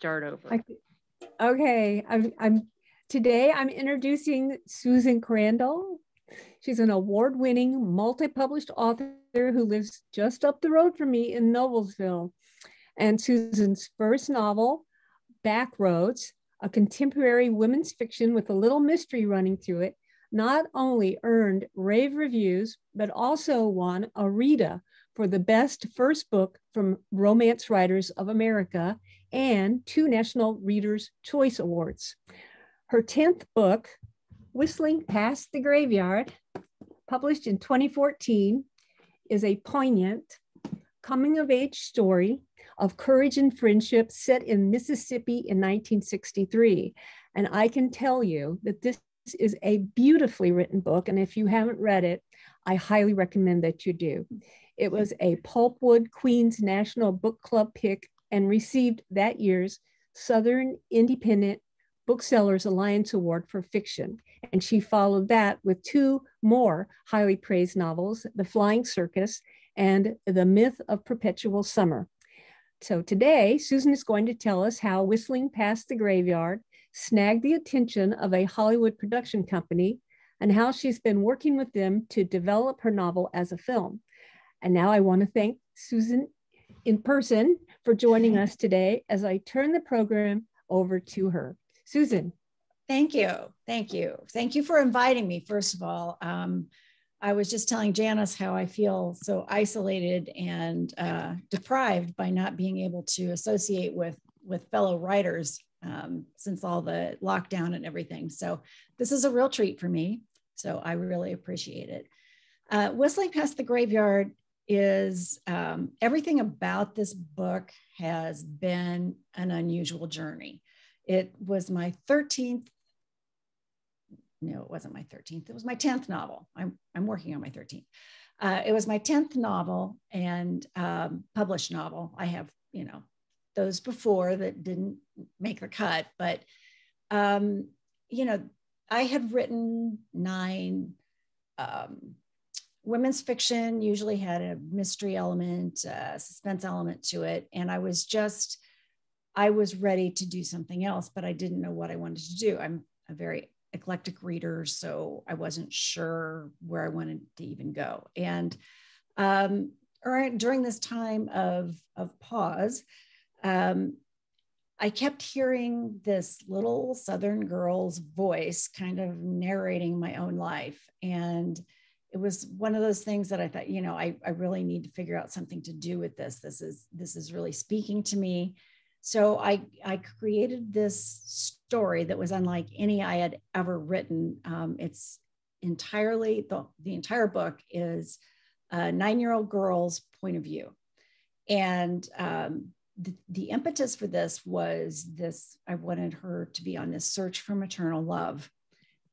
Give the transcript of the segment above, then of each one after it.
start over. Okay, today I'm introducing Susan Crandall. She's an award-winning, multi-published author who lives just up the road from me in Noblesville. And Susan's first novel, Backroads, a contemporary women's fiction with a little mystery running through it, not only earned rave reviews, but also won a Rita for the best first book from Romance Writers of America and 2 National Readers' Choice Awards. Her 10th book, Whistling Past the Graveyard, published in 2014, is a poignant coming-of-age story of courage and friendship set in Mississippi in 1963. And I can tell you that this is a beautifully written book, and if you haven't read it, I highly recommend that you do. It was a Pulpwood Queens National Book Club pick and received that year's Southern Independent Booksellers Alliance Award for Fiction. And she followed that with 2 more highly praised novels, The Flying Circus and The Myth of Perpetual Summer. So today, Susan is going to tell us how Whistling Past the Graveyard snagged the attention of a Hollywood production company and how she's been working with them to develop her novel as a film. And now I want to thank Susan in person for joining us today as I turn the program over to her. Susan. Thank you. Thank you. Thank you for inviting me, first of all. I was just telling Janice how I feel so isolated and deprived by not being able to associate with fellow writers since all the lockdown and everything. So this is a real treat for me. So I really appreciate it. Whistling Past the Graveyard is everything about this book has been an unusual journey. It was my 13th. No, it wasn't my 13th. It was my 10th novel. I'm working on my 13th. It was my 10th novel and published novel. I have, those before that didn't make the cut, but, I had written 9 women's fiction, usually had a mystery element, suspense element to it. And I was ready to do something else, but I didn't know what I wanted to do. I'm a very eclectic reader, so I wasn't sure where I wanted to even go. And during this time of pause, I kept hearing this little Southern girl's voice kind of narrating my own life. And it was one of those things that I thought, I really need to figure out something to do with this. This is really speaking to me. So I created this story that was unlike any I had ever written. It's entirely, the entire book is a 9-year-old girl's point of view. And the impetus for this was I wanted her to be on this search for maternal love.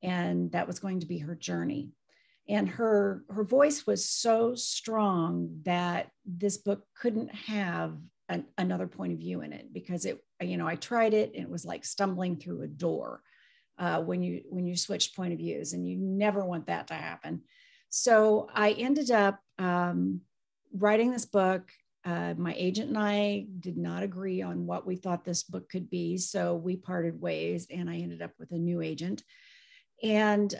And that was going to be her journey. And her voice was so strong that this book couldn't have another point of view in it, because I tried it and it was like stumbling through a door when you switch point of views, and you never want that to happen. So I ended up writing this book. My agent and I did not agree on what we thought this book could be. So we parted ways and I ended up with a new agent. And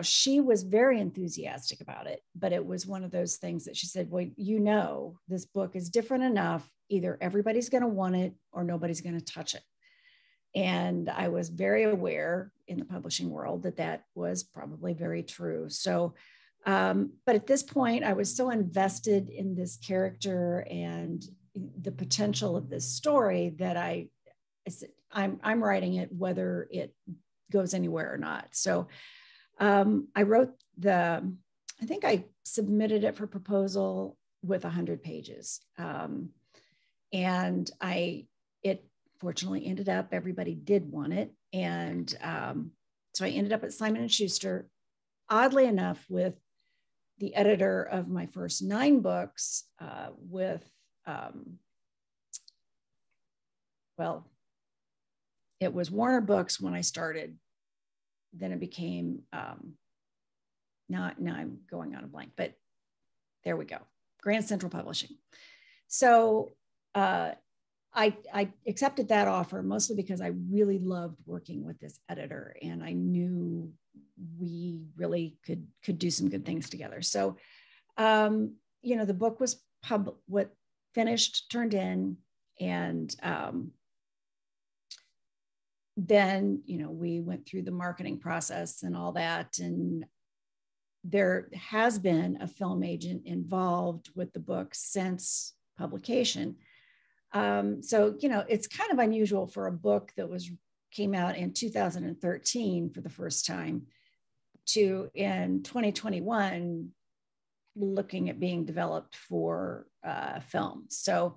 she was very enthusiastic about it, but it was one of those things that she said, well, this book is different enough. Either everybody's going to want it or nobody's going to touch it. And I was very aware in the publishing world that was probably very true. So, but at this point, I was so invested in this character and the potential of this story that I'm writing it whether it goes anywhere or not. So I wrote I think I submitted it for proposal with 100 pages. And it fortunately ended up, everybody did want it. And so I ended up at Simon & Schuster, oddly enough, with the editor of my first 9 books it was Warner Books when I started. Then it became, now I'm going on a blank, but there we go, Grand Central Publishing. So I accepted that offer mostly because I really loved working with this editor, and I knew we really could do some good things together. So, the book was finished, turned in, and then, we went through the marketing process and all that. And there has been a film agent involved with the book since publication. So, it's kind of unusual for a book that came out in 2013 for the first time to, in 2021, looking at being developed for film. So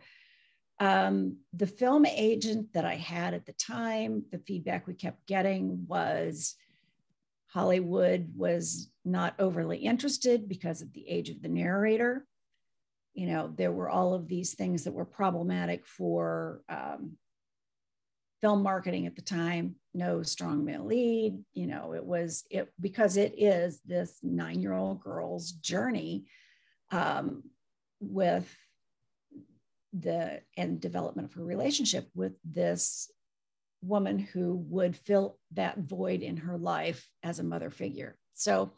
the film agent that I had at the time, the feedback we kept getting was Hollywood was not overly interested because of the age of the narrator. There were all of these things that were problematic for film marketing at the time. No strong male lead. Because it is this 9-year-old girl's journey with and development of her relationship with this woman who would fill that void in her life as a mother figure. So,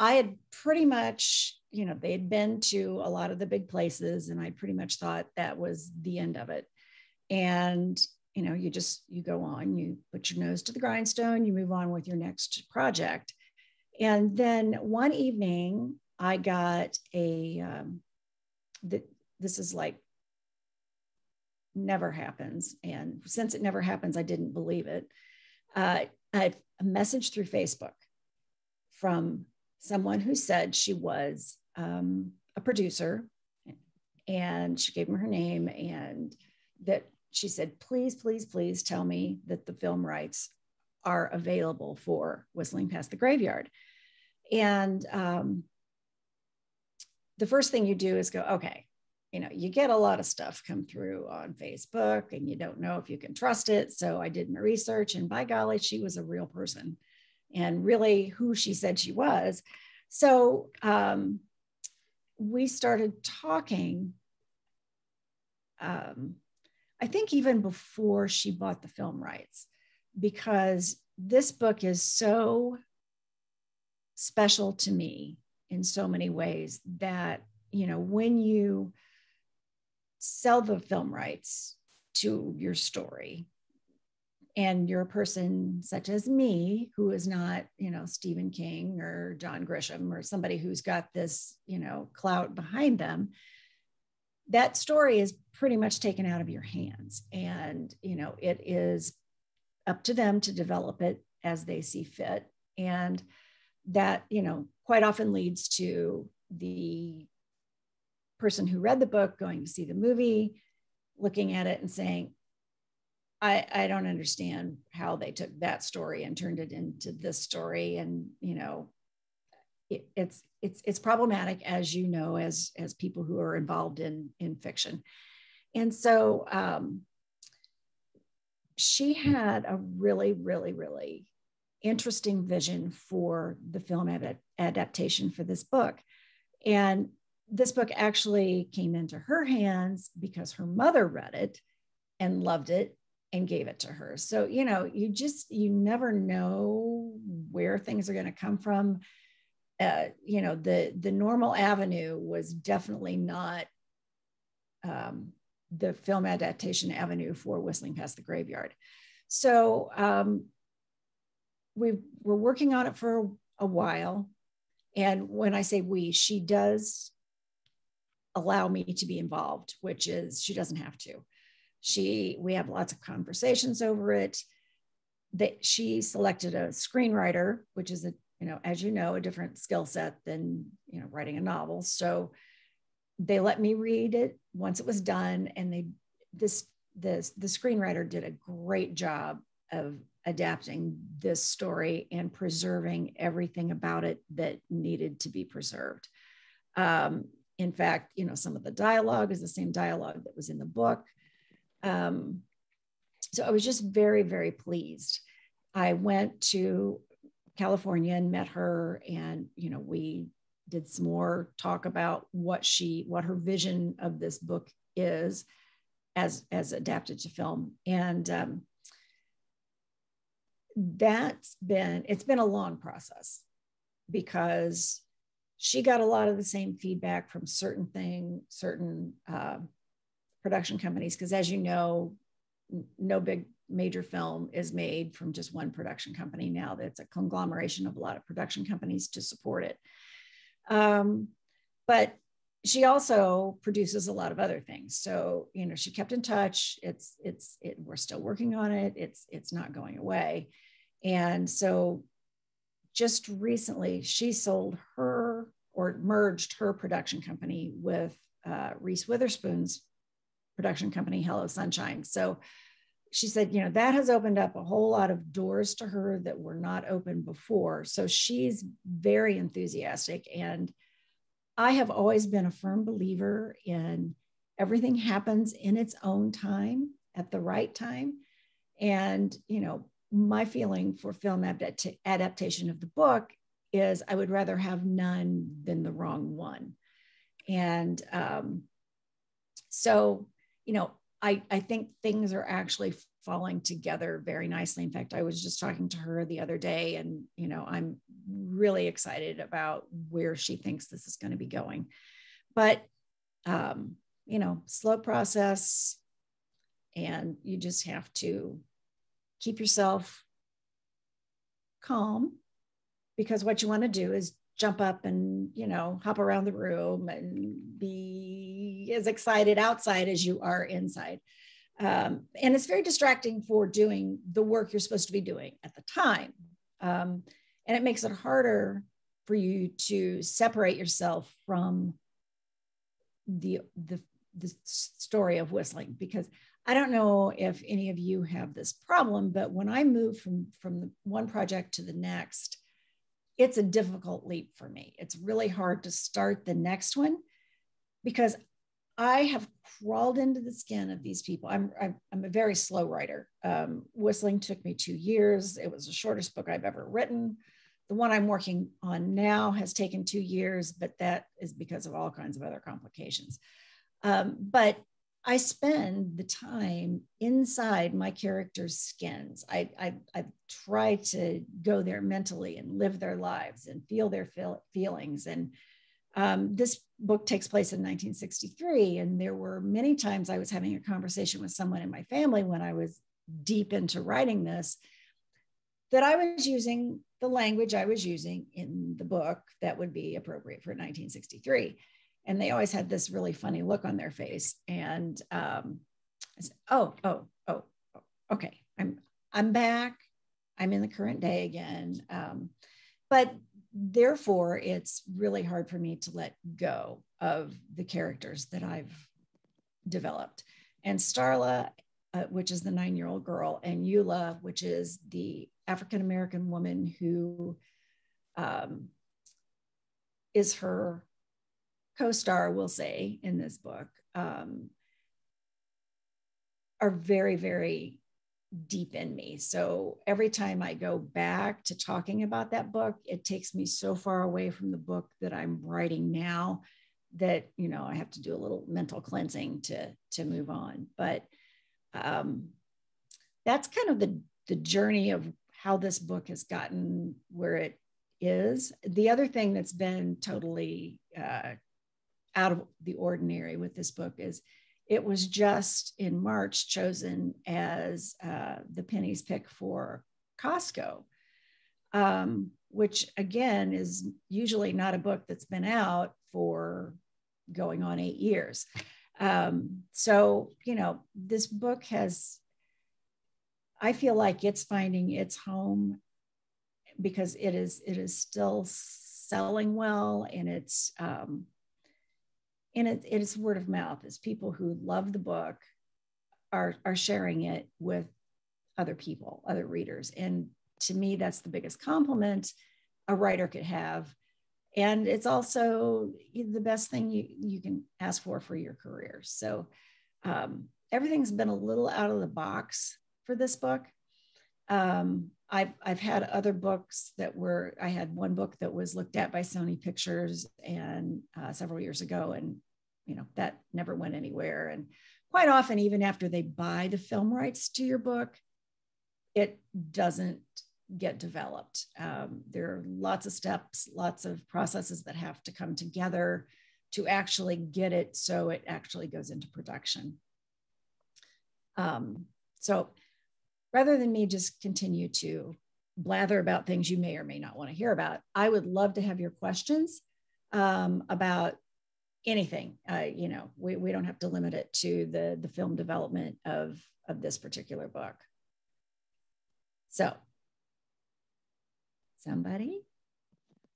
I had pretty much, they had been to a lot of the big places, and I pretty much thought that was the end of it. And, you go on, you put your nose to the grindstone, you move on with your next project. And then one evening I got this is like, never happens. And since it never happens, I didn't believe it. I had a message through Facebook from someone who said she was a producer, and she gave me her name, and that she said, please, please, please tell me that the film rights are available for Whistling Past the Graveyard. And the first thing you do is go, okay, you get a lot of stuff come through on Facebook, and you don't know if you can trust it. So I did my research, and by golly, she was a real person, and really who she said she was. So we started talking, I think even before she bought the film rights, because this book is so special to me in so many ways that, when you sell the film rights to your story, and you're a person such as me, who is not, Stephen King or John Grisham or somebody who's got this, clout behind them, that story is pretty much taken out of your hands. And, it is up to them to develop it as they see fit. And that, quite often leads to the person who read the book going to see the movie, looking at it and saying, I don't understand how they took that story and turned it into this story. And, it's problematic, as as people who are involved in fiction. And so she had a really, really, really interesting vision for the film adaptation for this book. And this book actually came into her hands because her mother read it and loved it and gave it to her. So, you never know where things are going to come from. The normal avenue was definitely not the film adaptation avenue for Whistling Past the Graveyard. So we were working on it for a while. And when I say we, she does allow me to be involved, which is, she doesn't have to. We have lots of conversations over it. She selected a screenwriter, which is as a different skill set than, writing a novel. So they let me read it once it was done. And the screenwriter did a great job of adapting this story and preserving everything about it that needed to be preserved. In fact, some of the dialogue is the same dialogue that was in the book. So I was just very, very pleased. I went to California and met her, and we did some more talk about what her vision of this book is as adapted to film. And it's been a long process, because she got a lot of the same feedback from certain production companies, because as you know, no big major film is made from just one production company now. That's a conglomeration of a lot of production companies to support it. But she also produces a lot of other things. So, she kept in touch. We're still working on it. It's not going away. And so just recently she sold merged her production company with Reese Witherspoon's production company, Hello Sunshine. So she said, that has opened up a whole lot of doors to her that were not open before. So she's very enthusiastic. And I have always been a firm believer in everything happens in its own time at the right time. And, my feeling for film adaptation of the book is I would rather have none than the wrong one. And so, I think things are actually falling together very nicely. In fact, I was just talking to her the other day, and, I'm really excited about where she thinks this is going to be going. But, slow process, and you just have to keep yourself calm, because what you want to do is jump up and, hop around the room and be as excited outside as you are inside. And it's very distracting for doing the work you're supposed to be doing at the time. And it makes it harder for you to separate yourself from the story of whistling, because I don't know if any of you have this problem, but when I move from the one project to the next, it's a difficult leap for me. It's really hard to start the next one, because I have crawled into the skin of these people. I'm a very slow writer. Whistling took me 2 years. It was the shortest book I've ever written. The one I'm working on now has taken 2 years, but that is because of all kinds of other complications. But I spend the time inside my characters' skins. I try to go there mentally and live their lives and feel their feelings. And this book takes place in 1963. And there were many times I was having a conversation with someone in my family when I was deep into writing this, that I was using the language I was using in the book that would be appropriate for 1963. And they always had this really funny look on their face. And I said, oh, okay, I'm back. I'm in the current day again. But therefore, it's really hard for me to let go of the characters that I've developed. And Starla, which is the 9-year-old girl, and Eula, which is the African-American woman who is her co-star, we'll say, in this book, are very, very deep in me. So every time I go back to talking about that book, it takes me so far away from the book that I'm writing now that, I have to do a little mental cleansing to move on. But that's kind of the journey of how this book has gotten where it is. The other thing that's been totally out of the ordinary with this book is it was just in March chosen as the Penny's pick for Costco, which again is usually not a book that's been out for going on 8 years. So, this book I feel like it's finding its home, because it is still selling well, and it's word of mouth. It's people who love the book are sharing it with other people, other readers. And to me, that's the biggest compliment a writer could have. And it's also the best thing you can ask for your career. So everything's been a little out of the box for this book. I've had other books that were, I had one book that was looked at by Sony Pictures and several years ago, and that never went anywhere. And quite often, even after they buy the film rights to your book, it doesn't get developed. There are lots of steps, lots of processes that have to come together to actually get it so it actually goes into production. So rather than me just continue to blather about things you may or may not want to hear about, I would love to have your questions about anything. We don't have to limit it to the film development of this particular book. So, somebody?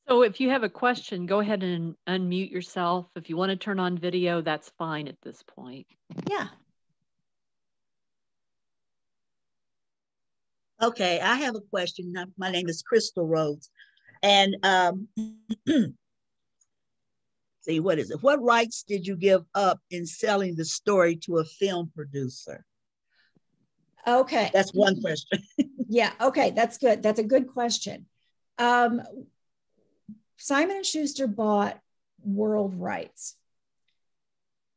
So if you have a question, go ahead and unmute yourself. If you want to turn on video, that's fine at this point. Yeah. Okay, I have a question. My name is Crystal Rhodes. And see, what is it? What rights did you give up in selling the story to a film producer? Okay. That's one question. Yeah, okay, that's good. That's a good question. Simon & Schuster bought world rights,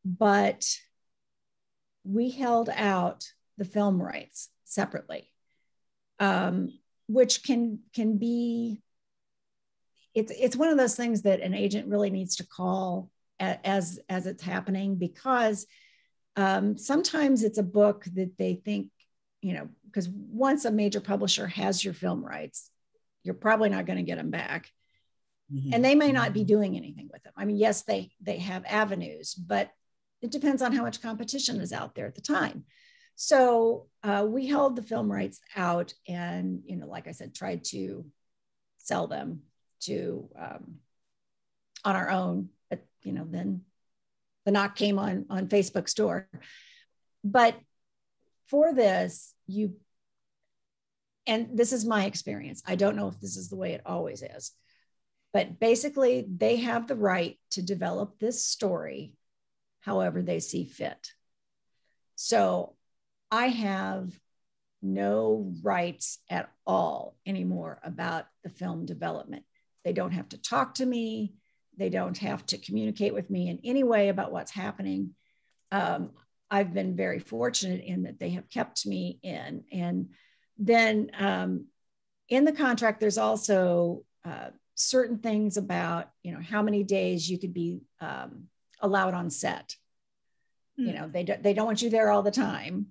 but we held out the film rights separately, which can be, it's one of those things that an agent really needs to call as it's happening, because sometimes it's a book that they think, because once a major publisher has your film rights, you're probably not going to get them back. Mm-hmm. And they may not be doing anything with them. I mean, yes, they have avenues, but it depends on how much competition is out there at the time. So we held the film rights out and, like I said, tried to sell them to on our own. But, then the knock came on Facebook store. But for this, and this is my experience, I don't know if this is the way it always is, but basically they have the right to develop this story however they see fit. So I have no rights at all anymore about the film development. They don't have to talk to me. They don't have to communicate with me in any way about what's happening. I've been very fortunate in that they have kept me in. And then in the contract, there's also certain things about, how many days you could be allowed on set. They don't want you there all the time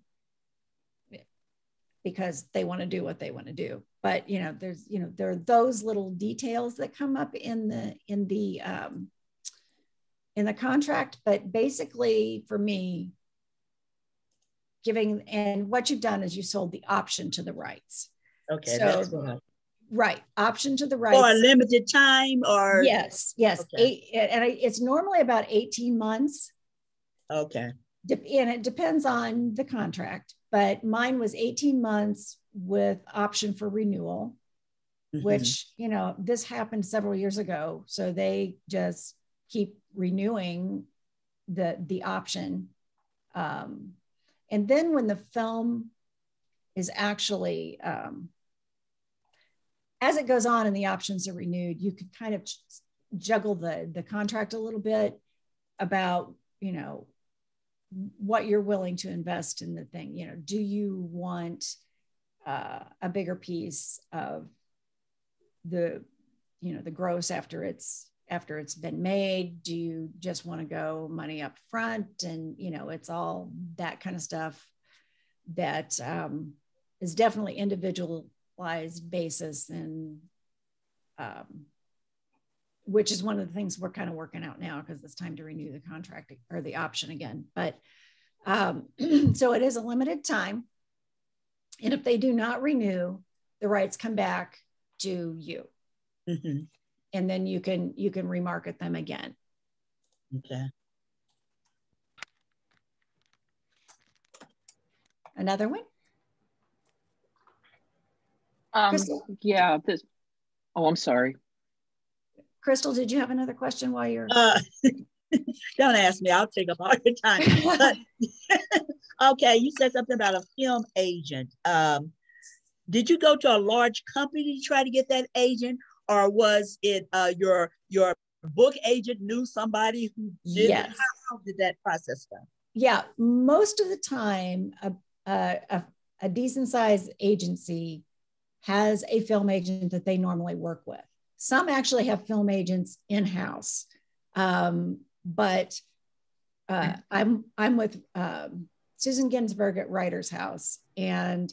because they want to do what they want to do. But, there are those little details that come up in the contract. But basically for me, and what you've done is you sold the option to the rights. Okay, so, that's what right, option to the rights. For a limited time, or? Yes. Okay. It's normally about 18 months. Okay. And it depends on the contract, but mine was 18 months with option for renewal, mm-hmm. which, this happened several years ago. So they just keep renewing the option. And then when the film is actually, as it goes on and the options are renewed, you could kind of juggle the contract a little bit about, what you're willing to invest in the thing. Do you want a bigger piece of the gross after it's been made? Do you just want to go money up front? And, it's all that kind of stuff that is definitely individualized basis, and which is one of the things we're kind of working out now because it's time to renew the contract or the option again. But so it is a limited time. And if they do not renew, the rights come back to you. Mm-hmm. And then you can remarket them again. Okay. Another one? Yeah. I'm sorry. Crystal, did you have another question while you're? Don't ask me. I'll take up all your time. But, okay, you said something about a film agent. Did you go to a large company to try to get that agent, or was it your book agent knew somebody who did it? Yes. How did that process go? Yeah, most of the time, a decent sized agency has a film agent that they normally work with. Some actually have film agents in-house, but I'm with Susan Ginsburg at Writer's House, and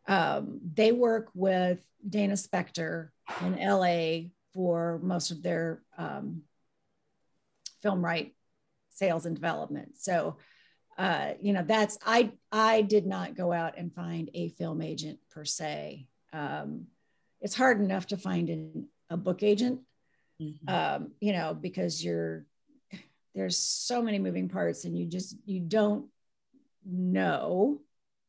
they work with Dana Spector in LA for most of their film right sales and development. So, you know, that's, I did not go out and find a film agent per se. It's hard enough to find a book agent, you know, because there's so many moving parts, and you don't know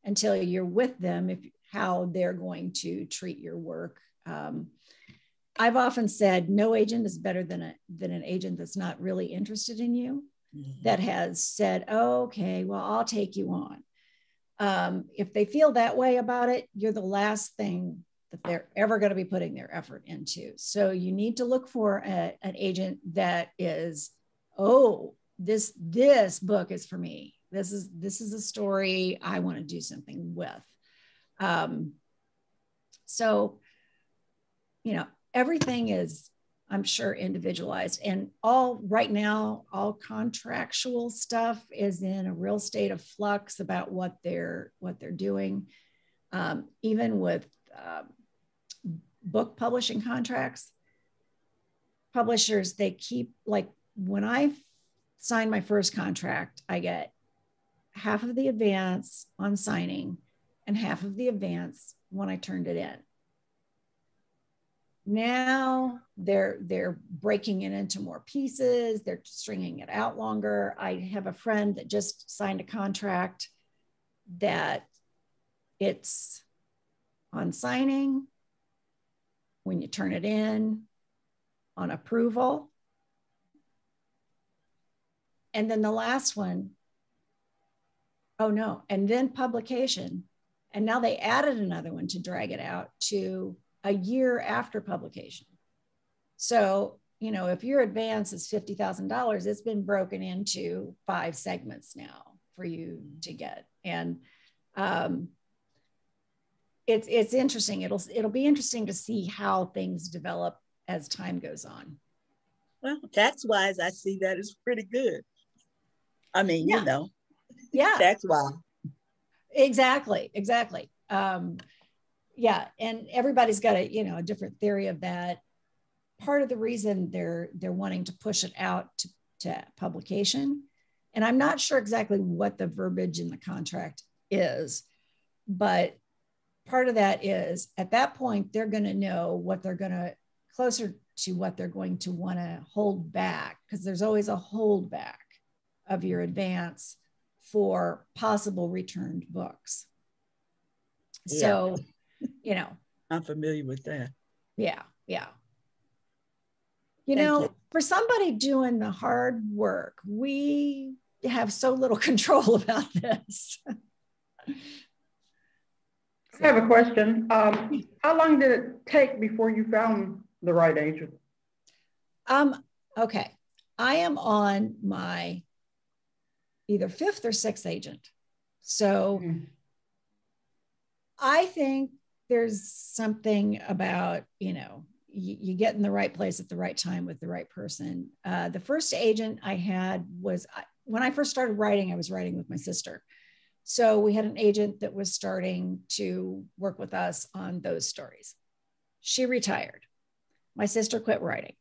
until you're with them how they're going to treat your work. I've often said no agent is better than an agent that's not really interested in you, that has said, oh, okay, well, I'll take you on. If they feel that way about it, you're the last thing that they're ever going to be putting their effort into. So you need to look for an agent that is, oh, this book is for me. This is a story I want to do something with. So, you know, everything is, I'm sure, individualized, and right now, all contractual stuff is in a real state of flux about what they're doing. Even with book publishing contracts, publishers, they keep, like, when I signed my first contract, I get half of the advance on signing and half of the advance when I turned it in. Now they're breaking it into more pieces. They're stringing it out longer. I have a friend that just signed a contract that it's on signing, when you turn it in, on approval. And then the last one, oh no, and then publication. And now they added another one to drag it out to a year after publication. So, you know, if your advance is $50,000, it's been broken into 5 segments now for you to get. And it's interesting. It'll be interesting to see how things develop as time goes on. Well, tax-wise, I see that is pretty good. I mean, yeah. You know, yeah, tax-wise. Exactly. Yeah, and everybody's got a different theory of that. Part of the reason they're wanting to push it out to publication, and I'm not sure exactly what the verbiage in the contract is, but part of that is at that point they're going to know what they're going to, closer to what they're going to want to hold back, because there's always a holdback of your advance for possible returned books. Yeah. So, you know, I'm familiar with that. Yeah. You know, for somebody doing the hard work, we have so little control about this. I have a question. How long did it take before you found the right agent? Okay. I am on my either 5th or 6th agent. So I think there's something about, you get in the right place at the right time with the right person. The first agent I had was, when I first started writing, I was writing with my sister. So we had an agent that was starting to work with us on those stories. She retired. My sister quit writing.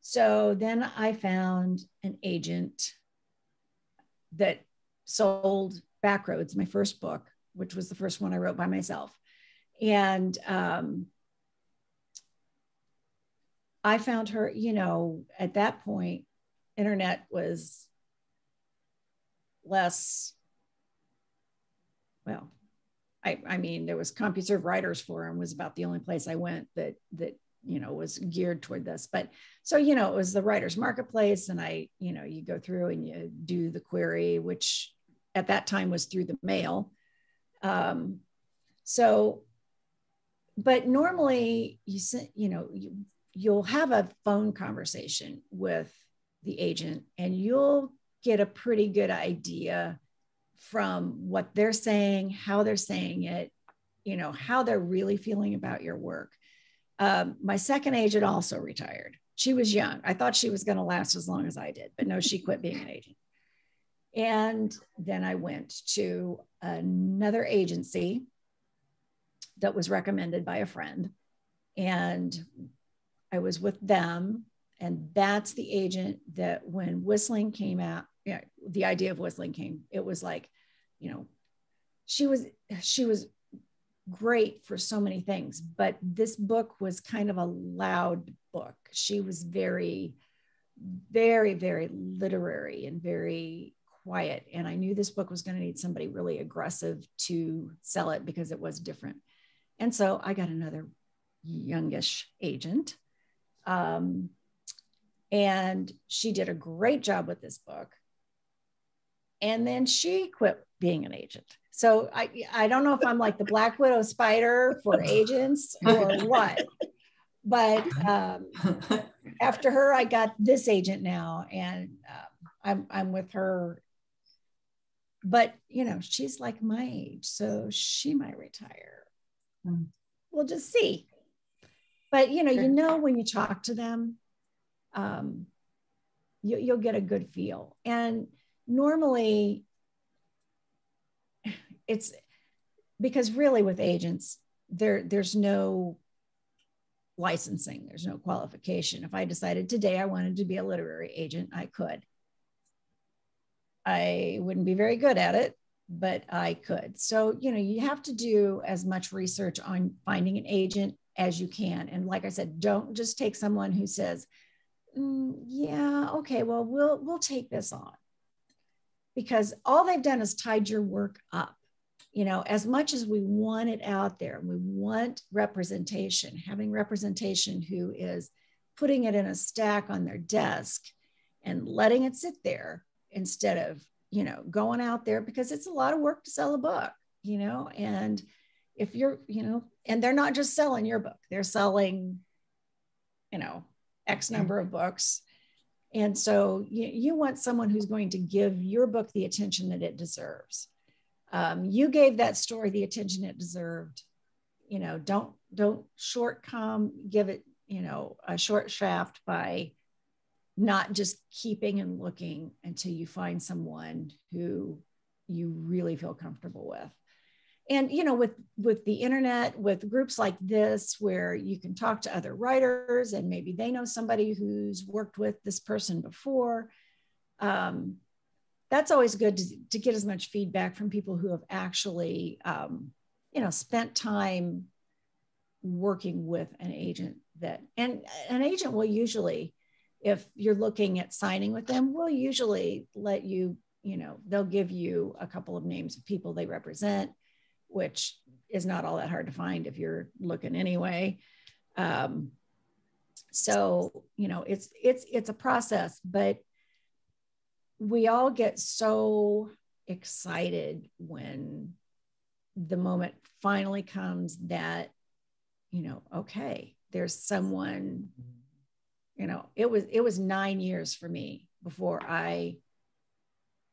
So then I found an agent that sold Backroads, my first book, which was the first one I wrote by myself. And I found her, at that point, internet was less, well, I mean, there was CompuServe Writers Forum was about the only place I went that was geared toward this. But so, it was the writer's marketplace, and you go through and you do the query, which at that time was through the mail. So but normally you'll have a phone conversation with the agent and you'll get a pretty good idea from what they're saying, how they're saying it, how they're really feeling about your work. My second agent also retired. She was young. I thought she was going to last as long as I did, but no, she quit being an agent. And then I went to another agency that was recommended by a friend. And I was with them. And that's the agent that when whistling came out, the idea of whistling came, it was like, she was great for so many things, but this book was kind of a loud book. She was very, very, very literary and very quiet. And I knew this book was going to need somebody really aggressive to sell it because it was different. And so I got another youngish agent. And she did a great job with this book. And then she quit being an agent. So I don't know if I'm like the Black Widow spider for agents or what, but after her, I got this agent now, and I'm with her. But she's like my age, so she might retire. We'll just see. But when you talk to them, you'll get a good feel. And normally, it's because really with agents, there's no licensing, there's no qualification. If I decided today I wanted to be a literary agent, I could. I wouldn't be very good at it, but I could. So, you have to do as much research on finding an agent as you can. And like I said, don't just take someone who says, yeah, okay, well, we'll take this on. Because all they've done is tied your work up. As much as we want it out there, we want representation, having representation who is putting it in a stack on their desk and letting it sit there instead of, going out there, because it's a lot of work to sell a book, and if you're, and they're not just selling your book, they're selling, X number of books. And so you want someone who's going to give your book the attention that it deserves. You gave that story the attention it deserved. Don't give it, a short shaft by not just keeping and looking until you find someone who you really feel comfortable with. And, with the internet, with groups like this, where you can talk to other writers and maybe they know somebody who's worked with this person before, that's always good to get as much feedback from people who have actually, spent time working with an agent and an agent will usually, if you're looking at signing with them, will usually let you, they'll give you a couple of names of people they represent, which is not all that hard to find if you're looking anyway. So, it's a process, but we all get so excited when the moment finally comes that, okay, there's someone, it was 9 years for me before I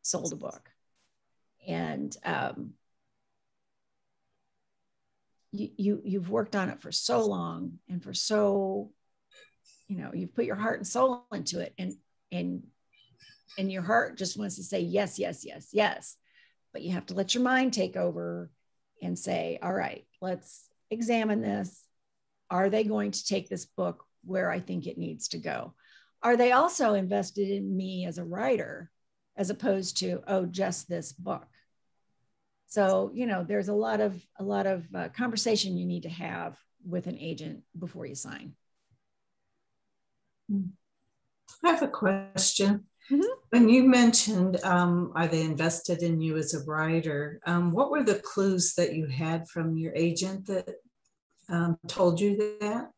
sold a book. And you've worked on it for so long and for so, you've put your heart and soul into it, and your heart just wants to say yes, yes, yes, yes. But you have to let your mind take over and say, all right, let's examine this. Are they going to take this book where I think it needs to go? Are they also invested in me as a writer, as opposed to, oh, just this book? So, there's a lot of conversation you need to have with an agent before you sign. I have a question. Mm-hmm. When you mentioned, are they invested in you as a writer? What were the clues that you had from your agent that told you that?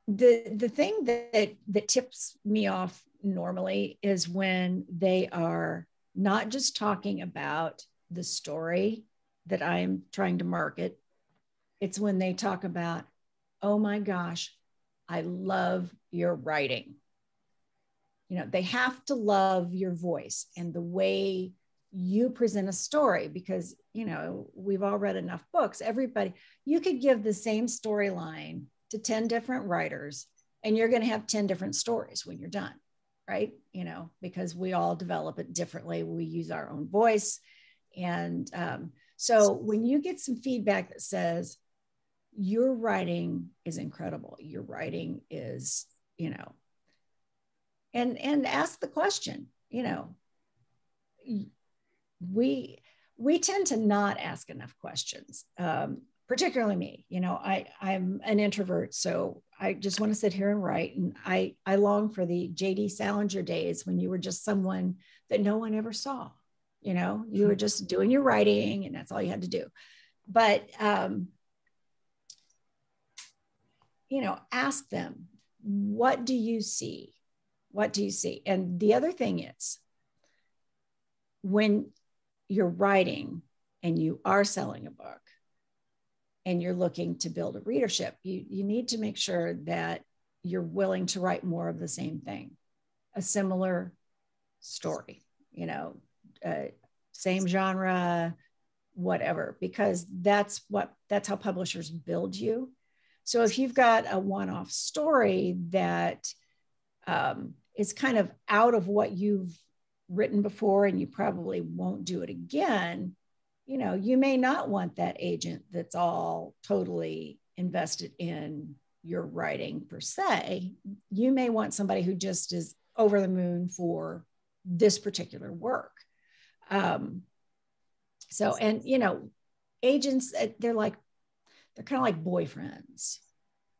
The thing that tips me off normally is when they are not just talking about the story that I'm trying to market, It's when they talk about, oh my gosh, I love your writing. You know, they have to love your voice and the way you present a story, because, you know, we've all read enough books. Everybody, you could give the same storyline to 10 different writers and you're going to have 10 different stories when you're done, right? You know, because we all develop it differently. We use our own voice. And so when you get some feedback that says, your writing is incredible, your writing is, you know, and ask the question, you know, we tend to not ask enough questions, particularly me. You know, I'm an introvert, so I just want to sit here and write. And I long for the J.D. Salinger days when you were just someone that no one ever saw. You know, you were just doing your writing and that's all you had to do. But, you know, ask them, what do you see? What do you see? And the other thing is, when you're writing and you are selling a book and you're looking to build a readership, you need to make sure that you're willing to write more of the same thing, a similar story, you know, same genre, whatever, because that's how publishers build you. So if you've got a one-off story that is kind of out of what you've written before and you probably won't do it again, you know, you may not want that agent that's all totally invested in your writing per se. You may want somebody who just is over the moon for this particular work. So, and, you know, agents, they're kind of like boyfriends.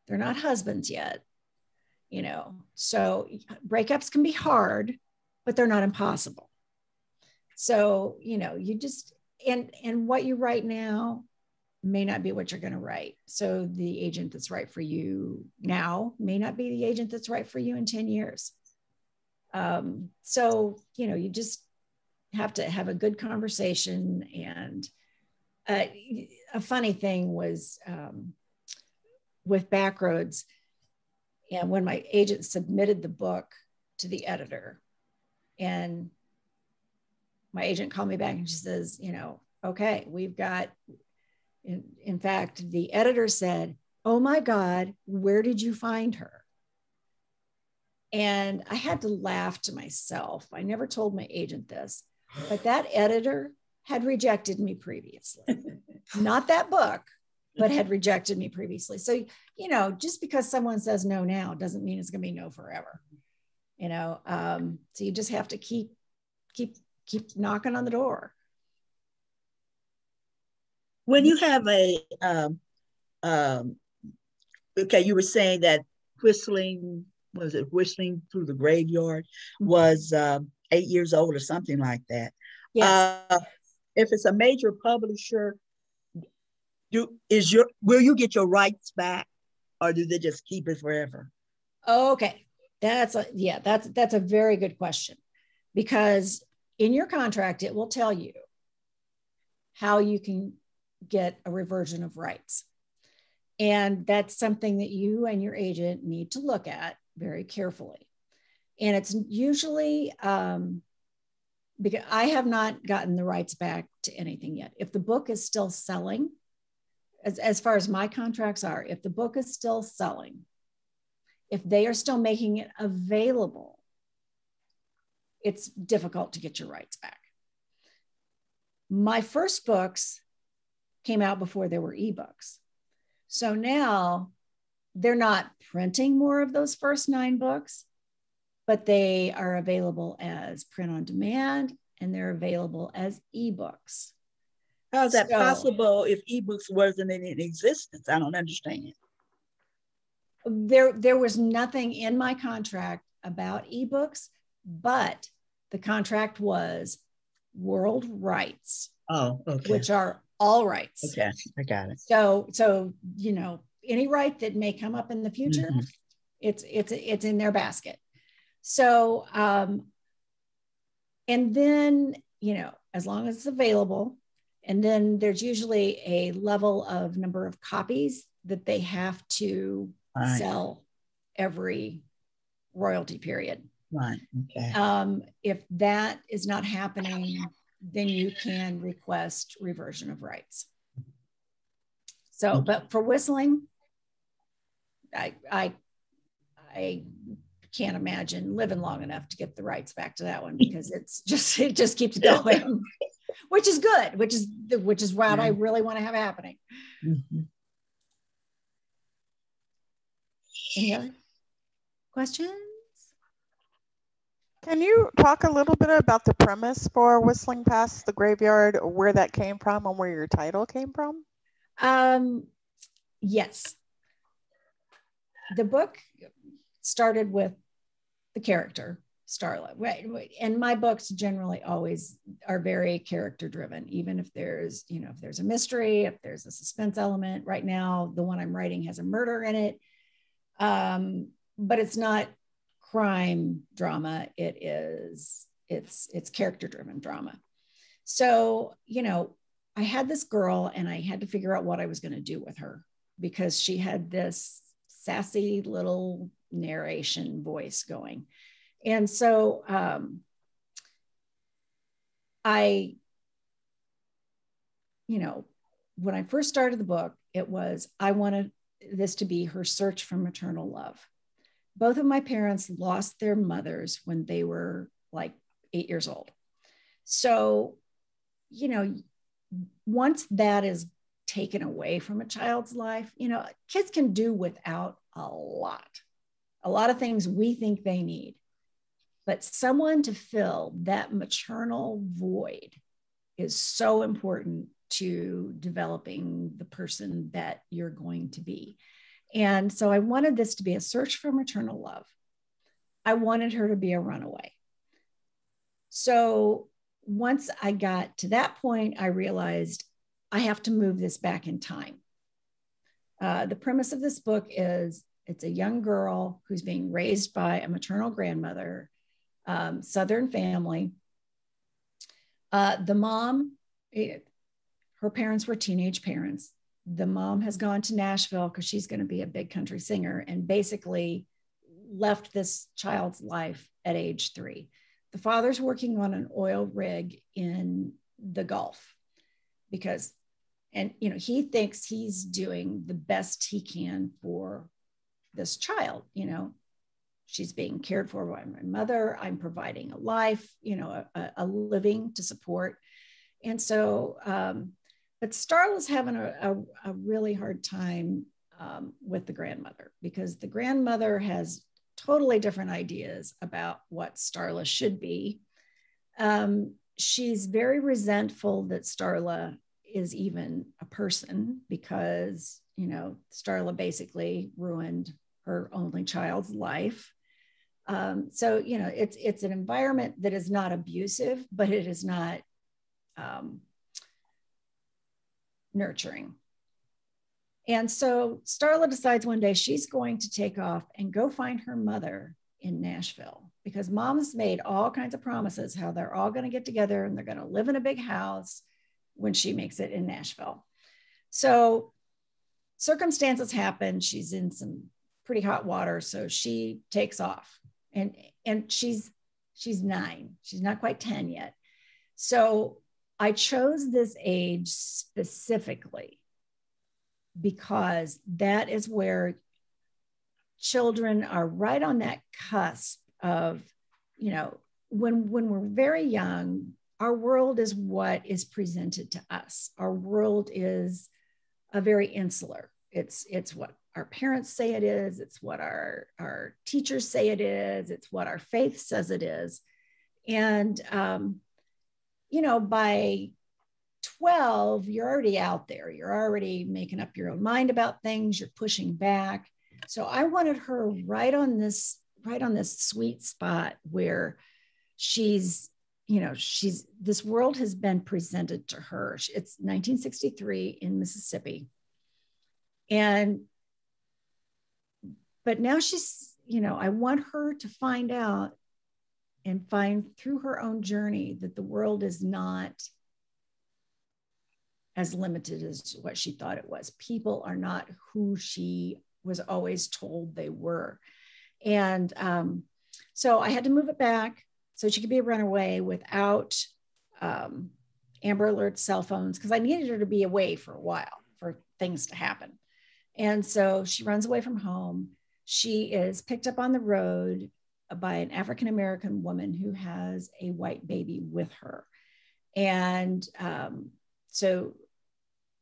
They're not husbands yet, you know, so breakups can be hard, but they're not impossible. So, you know, you just, and what you write now may not be what you're going to write. So the agent that's right for you now may not be the agent that's right for you in 10 years. So, you know, you just have to have a good conversation. And a funny thing was with Backroads, and when my agent submitted the book to the editor, and my agent called me back and she says, you know, okay, we've got, in fact, the editor said, oh my God, where did you find her? And I had to laugh to myself. I never told my agent this, but that editor had rejected me previously. Not that book, but had rejected me previously. So, you know, just because someone says no now doesn't mean it's going to be no forever. You know, so you just have to keep knocking on the door. When you have okay, you were saying that whistling through the graveyard was 8 years old or something like that. Yes. If it's a major publisher, will you get your rights back, or do they just keep it forever? Okay, that's a very good question, because in your contract it will tell you how you can get a reversion of rights, and that's something that you and your agent need to look at very carefully. And it's usually because I have not gotten the rights back to anything yet. If the book is still selling, as far as my contracts are, if the book is still selling, if they are still making it available, it's difficult to get your rights back. My first books came out before there were ebooks. So now they're not printing more of those first 9 books, but they are available as print on demand and they're available as ebooks. How is that possible if ebooks wasn't in existence? I don't understand. There was nothing in my contract about ebooks, but the contract was world rights. Oh, okay. Which are all rights. Okay, I got it. So you know, any right that may come up in the future, mm-hmm. it's in their basket. So and then, you know, as long as it's available, And then there's usually a level of number of copies that they have to sell every royalty period. Right. Okay. If that is not happening, then you can request reversion of rights. So, but for whistling, I can't imagine living long enough to get the rights back to that one, because it just keeps going, which is good, which is what I really want to have happening. Mm-hmm. Any other questions? Can you talk a little bit about the premise for Whistling Past the Graveyard, where that came from and where your title came from? Yes. The book started with the character, Starla. Right? And my books generally always are very character driven, even if there's, if there's a mystery, if there's a suspense element. Right now, the one I'm writing has a murder in it. But it's not crime drama. It's character driven drama. So, I had this girl and I had to figure out what I was going to do with her, because she had this sassy little narration voice going. And so when I first started the book, I wanted this to be her search for maternal love. Both of my parents lost their mothers when they were like 8 years old. So, once that is taken away from a child's life, kids can do without a lot of things we think they need, but someone to fill that maternal void is so important to developing the person that you're going to be. And so I wanted this to be a search for maternal love. I wanted her to be a runaway. So once I got to that point, I realized I have to move this back in time. The premise of this book is it's a young girl who's being raised by a maternal grandmother, Southern family. The mom, her parents were teenage parents. The mom has gone to Nashville because she's going to be a big country singer, and basically left this child's life at age 3. The father's working on an oil rig in the Gulf because, he thinks he's doing the best he can for this child. She's being cared for by my mother. I'm providing a life, a living to support. And so, but Starla's having a really hard time with the grandmother, because the grandmother has totally different ideas about what Starla should be. She's very resentful that Starla is even a person, because, Starla basically ruined her only child's life. So, it's an environment that is not abusive, but it is not nurturing. And so Starla decides one day she's going to take off and go find her mother in Nashville, because mom's made all kinds of promises how they're all going to get together and they're going to live in a big house when she makes it in Nashville. So circumstances happen. She's in some pretty hot water. So she takes off, and she's 9. She's not quite 10 yet. So I chose this age specifically because that is where children are right on that cusp of, when we're very young, our world is what is presented to us. Our world is a very insular. It's what our parents say it is. It's what our teachers say it is. It's what our faith says it is. And, by 12, you're already out there. You're already making up your own mind about things. You're pushing back. So I wanted her right on this sweet spot where she's, this world has been presented to her. It's 1963 in Mississippi. But now she's, I want her to find out and find through her own journey that the world is not as limited as what she thought it was. People are not who she was always told they were. And so I had to move it back so she could be a runaway without Amber Alert cell phones, because I needed her to be away for a while for things to happen. And so she runs away from home. She is picked up on the road by an African-American woman who has a white baby with her. And so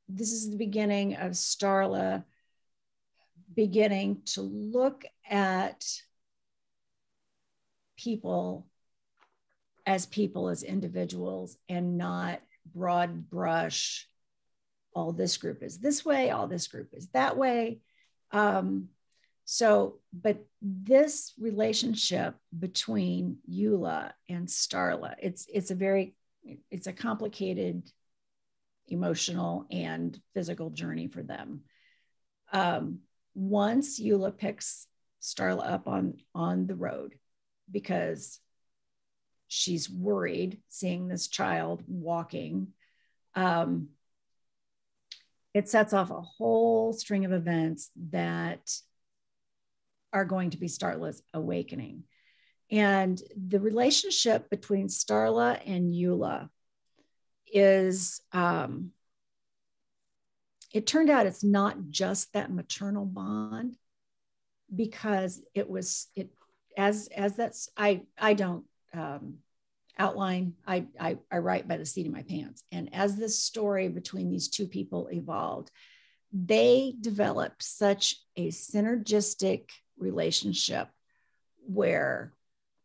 this is the beginning of Starla beginning to look at people, as individuals, and not broad brush, all this group is this way, all this group is that way. But this relationship between Eula and Starla, it's a complicated emotional and physical journey for them. Once Eula picks Starla up on the road because she's worried seeing this child walking, it sets off a whole string of events that are going to be Starla's awakening. And the relationship between Starla and Eula is, it turned out it's not just that maternal bond, because I don't outline, I write by the seat of my pants. And as this story between these two people evolved, they developed such a synergistic relationship where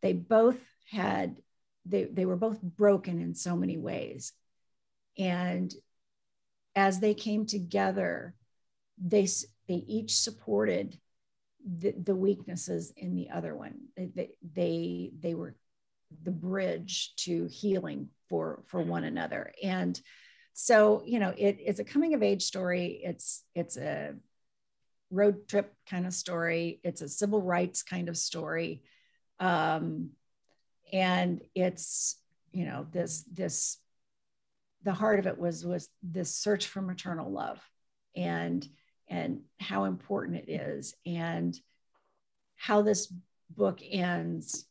they both had, they were both broken in so many ways. And as they came together, they each supported the weaknesses in the other one. They were the bridge to healing for one another. And so, it's a coming of age story. It's a road trip kind of story. It's a civil rights kind of story. And it's, the heart of it was this search for maternal love and how important it is, and how this book ends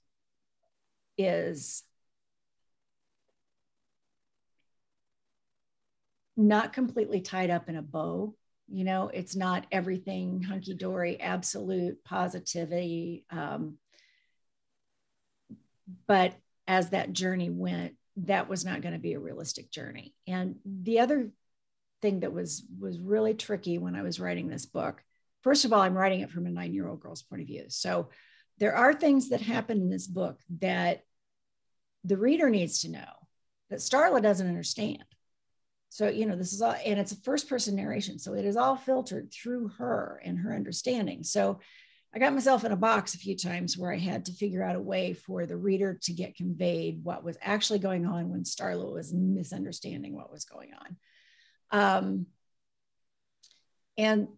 is not completely tied up in a bow. It's not everything hunky-dory, absolute positivity. But as that journey went, that was not going to be a realistic journey. And the other thing that was really tricky when I was writing this book, first of all, I'm writing it from a 9-year-old girl's point of view. So there are things that happen in this book that the reader needs to know that Starla doesn't understand. So, this is all, and it's a first person narration. So it is all filtered through her and her understanding. So I got myself in a box a few times where I had to figure out a way for the reader to get conveyed what was actually going on when Starla was misunderstanding what was going on. And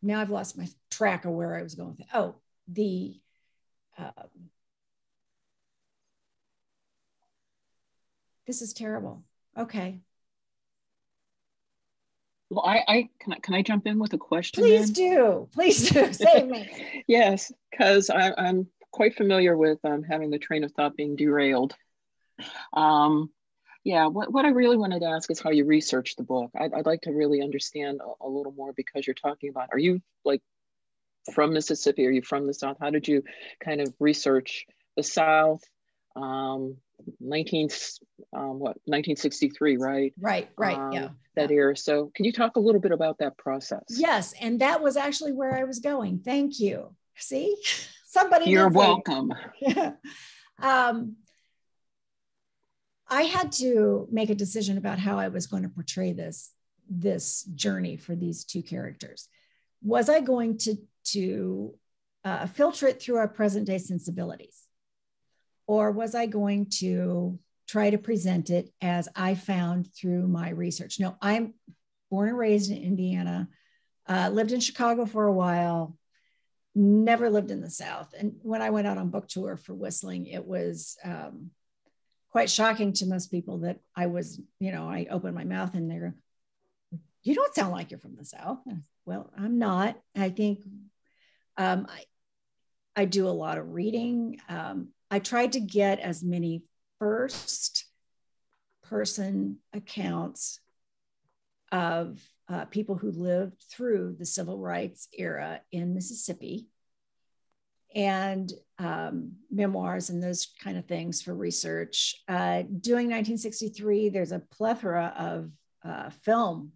now I've lost my track of where I was going with it. Oh, this is terrible. Okay. Well, can I jump in with a question? Please do. Save me. Yes, because I'm quite familiar with having the train of thought being derailed. Yeah, what I really wanted to ask is how you researched the book. I'd like to really understand a little more, because you're talking about, are you like from Mississippi? Are you from the South? How did you kind of research the South? 1963, right? Right, yeah. That era. So can you talk a little bit about that process? Yes, and that was actually where I was going. Thank you. See, somebody. You're welcome. Yeah. I had to make a decision about how I was going to portray this journey for these two characters. Was I going to filter it through our present day sensibilities? Or was I going to try to present it as I found through my research? No, I'm born and raised in Indiana, lived in Chicago for a while, never lived in the South. And when I went out on book tour for Whistling, it was quite shocking to most people that I was, I opened my mouth and they're, you don't sound like you're from the South. Well, I'm not. I think I do a lot of reading. I tried to get as many first person accounts of people who lived through the civil rights era in Mississippi, and memoirs and those kind of things for research. Doing 1963, there's a plethora of film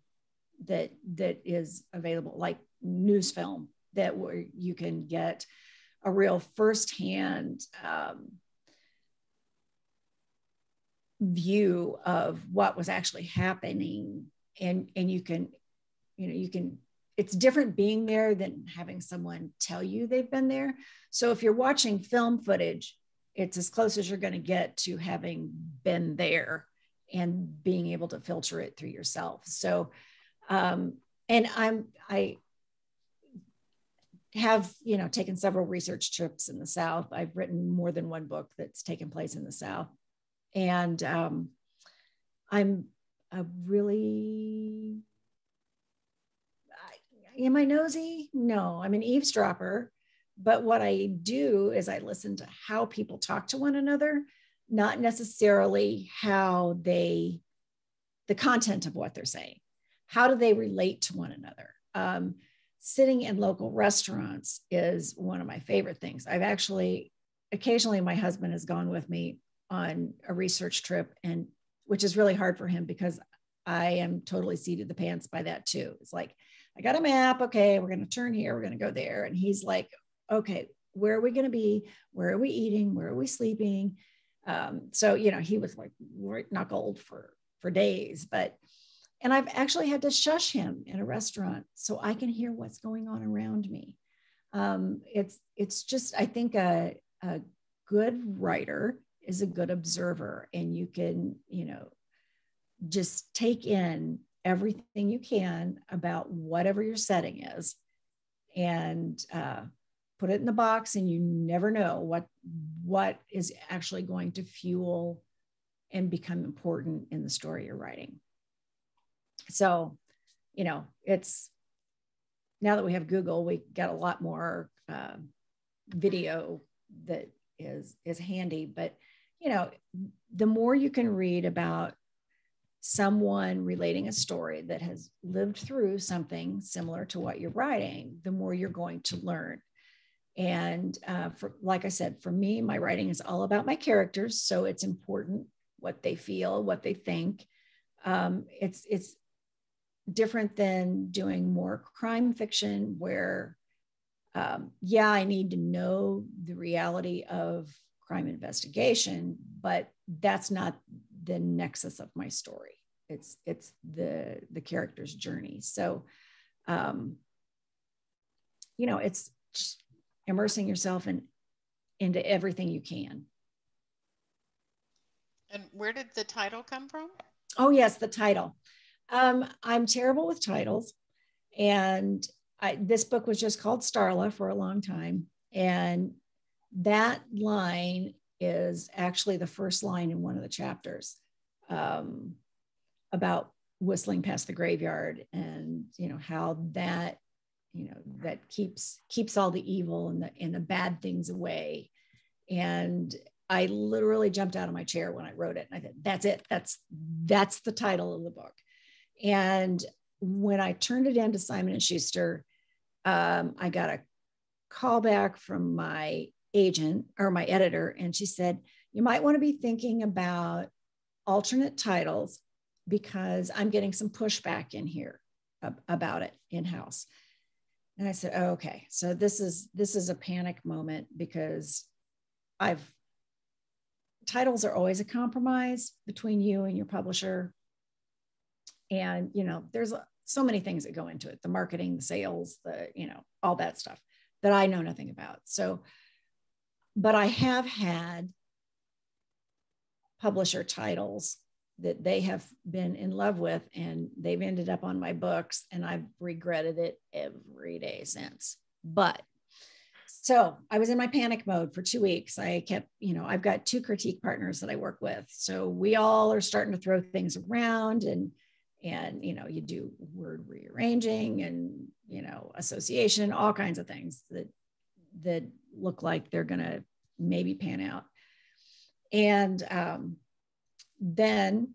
that is available, like news film, that where you can get a real firsthand view of what was actually happening, and you can it's different being there than having someone tell you they've been there. So if you're watching film footage, it's as close as you're going to get to having been there and being able to filter it through yourself. So and I have taken several research trips in the South. I've written more than one book that's taken place in the South, and I'm a really, am I nosy? No, I'm an eavesdropper. But what I do is I listen to how people talk to one another, not necessarily how the content of what they're saying. How do they relate to one another? Sitting in local restaurants is one of my favorite things. I've actually, occasionally my husband has gone with me on a research trip, and which is really hard for him because I am totally seat of the pants by that too. It's like, I got a map. Okay, we're going to turn here. We're going to go there. And he's like, okay, where are we going to be? Where are we eating? Where are we sleeping? So, he was like knuckled for days, and I've actually had to shush him in a restaurant so I can hear what's going on around me. It's just, I think a good writer is a good observer, and you can, just take in everything you can about whatever your setting is, and put it in the box, and you never know what is actually going to fuel and become important in the story you're writing. So, it's, now that we have Google, we got a lot more video that is handy, but, the more you can read about someone relating a story that has lived through something similar to what you're writing, the more you're going to learn. And like I said, for me, my writing is all about my characters. So it's important what they feel, what they think. It's different than doing more crime fiction where, I need to know the reality of crime investigation, but that's not the nexus of my story. It's the character's journey. So, it's just immersing yourself into everything you can. And where did the title come from? Oh yes, the title. I'm terrible with titles, and this book was just called Starla for a long time, and that line is actually the first line in one of the chapters about whistling past the graveyard, and how that that keeps all the evil and the bad things away. And I literally jumped out of my chair when I wrote it, and I thought, that's it. That's the title of the book. And when I turned it in to Simon & Schuster, I got a call back from my agent or my editor, and she said, you might want to be thinking about alternate titles because I'm getting some pushback in here about it in-house. And I said, oh, okay. So this is a panic moment because titles are always a compromise between you and your publisher. And, there's so many things that go into it, the marketing, the sales, all that stuff that I know nothing about. So, but I have had publisher titles that they have been in love with, and they've ended up on my books, and I've regretted it every day since. But So I was in my panic mode for 2 weeks. I kept, I've got 2 critique partners that I work with. So we all are starting to throw things around and you do word rearranging and, association, all kinds of things that look like they're going to maybe pan out. And then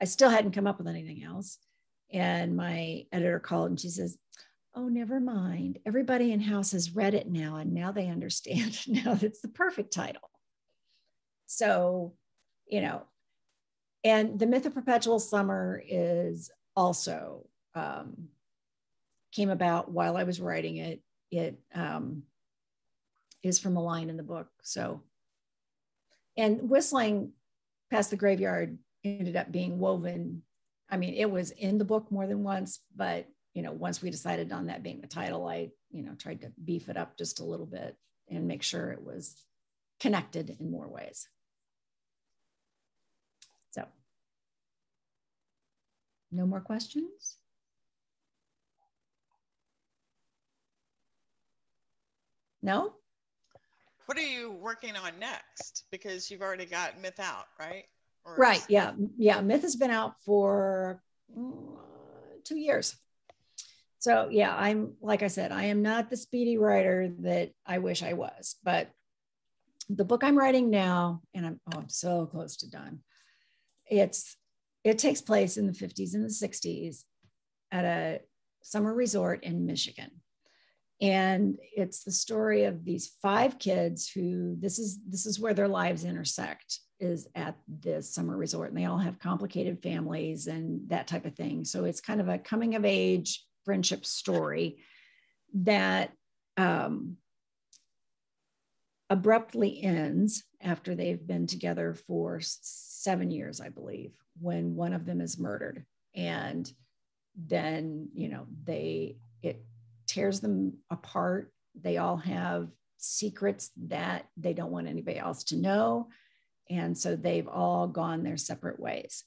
I still hadn't come up with anything else. And my editor called and she says, "Oh, never mind. Everybody in house has read it now, and now they understand. Now that's the perfect title." So, and the myth of Perpetual Summer is also came about while I was writing it. It is from a line in the book. So, and Whistling Past the Graveyard ended up being woven. I mean, it was in the book more than once, but once we decided on that being the title, I, tried to beef it up just a little bit and make sure it was connected in more ways. So, no more questions? No? What are you working on next? Because you've already got Myth out, right? Or right. Yeah. Myth has been out for 2 years. So yeah, like I said, I am not the speedy writer that I wish I was, but the book I'm writing now, and I'm so close to done. It takes place in the 50s and the 60s at a summer resort in Michigan. And it's the story of these 5 kids who this is where their lives intersect, is at this summer resort, and they all have complicated families and that type of thing. So it's kind of a coming of age friendship story that abruptly ends after they've been together for 7 years, I believe, when one of them is murdered. And then, it tears them apart. They all have secrets that they don't want anybody else to know. And so they've all gone their separate ways.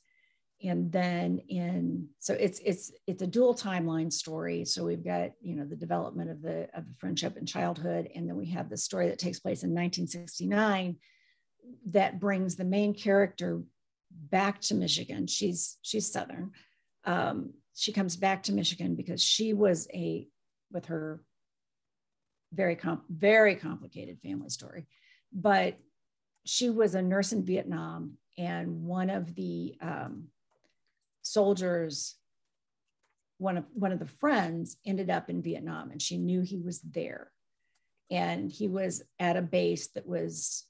And then so it's a dual timeline story. So we've got, the development of the friendship and childhood. And then we have the story that takes place in 1969 that brings the main character back to Michigan. She's Southern. She comes back to Michigan because she was with her very complicated family story, but she was a nurse in Vietnam, and one of the soldiers, one of the friends, ended up in Vietnam, and she knew he was there, and he was at a base that was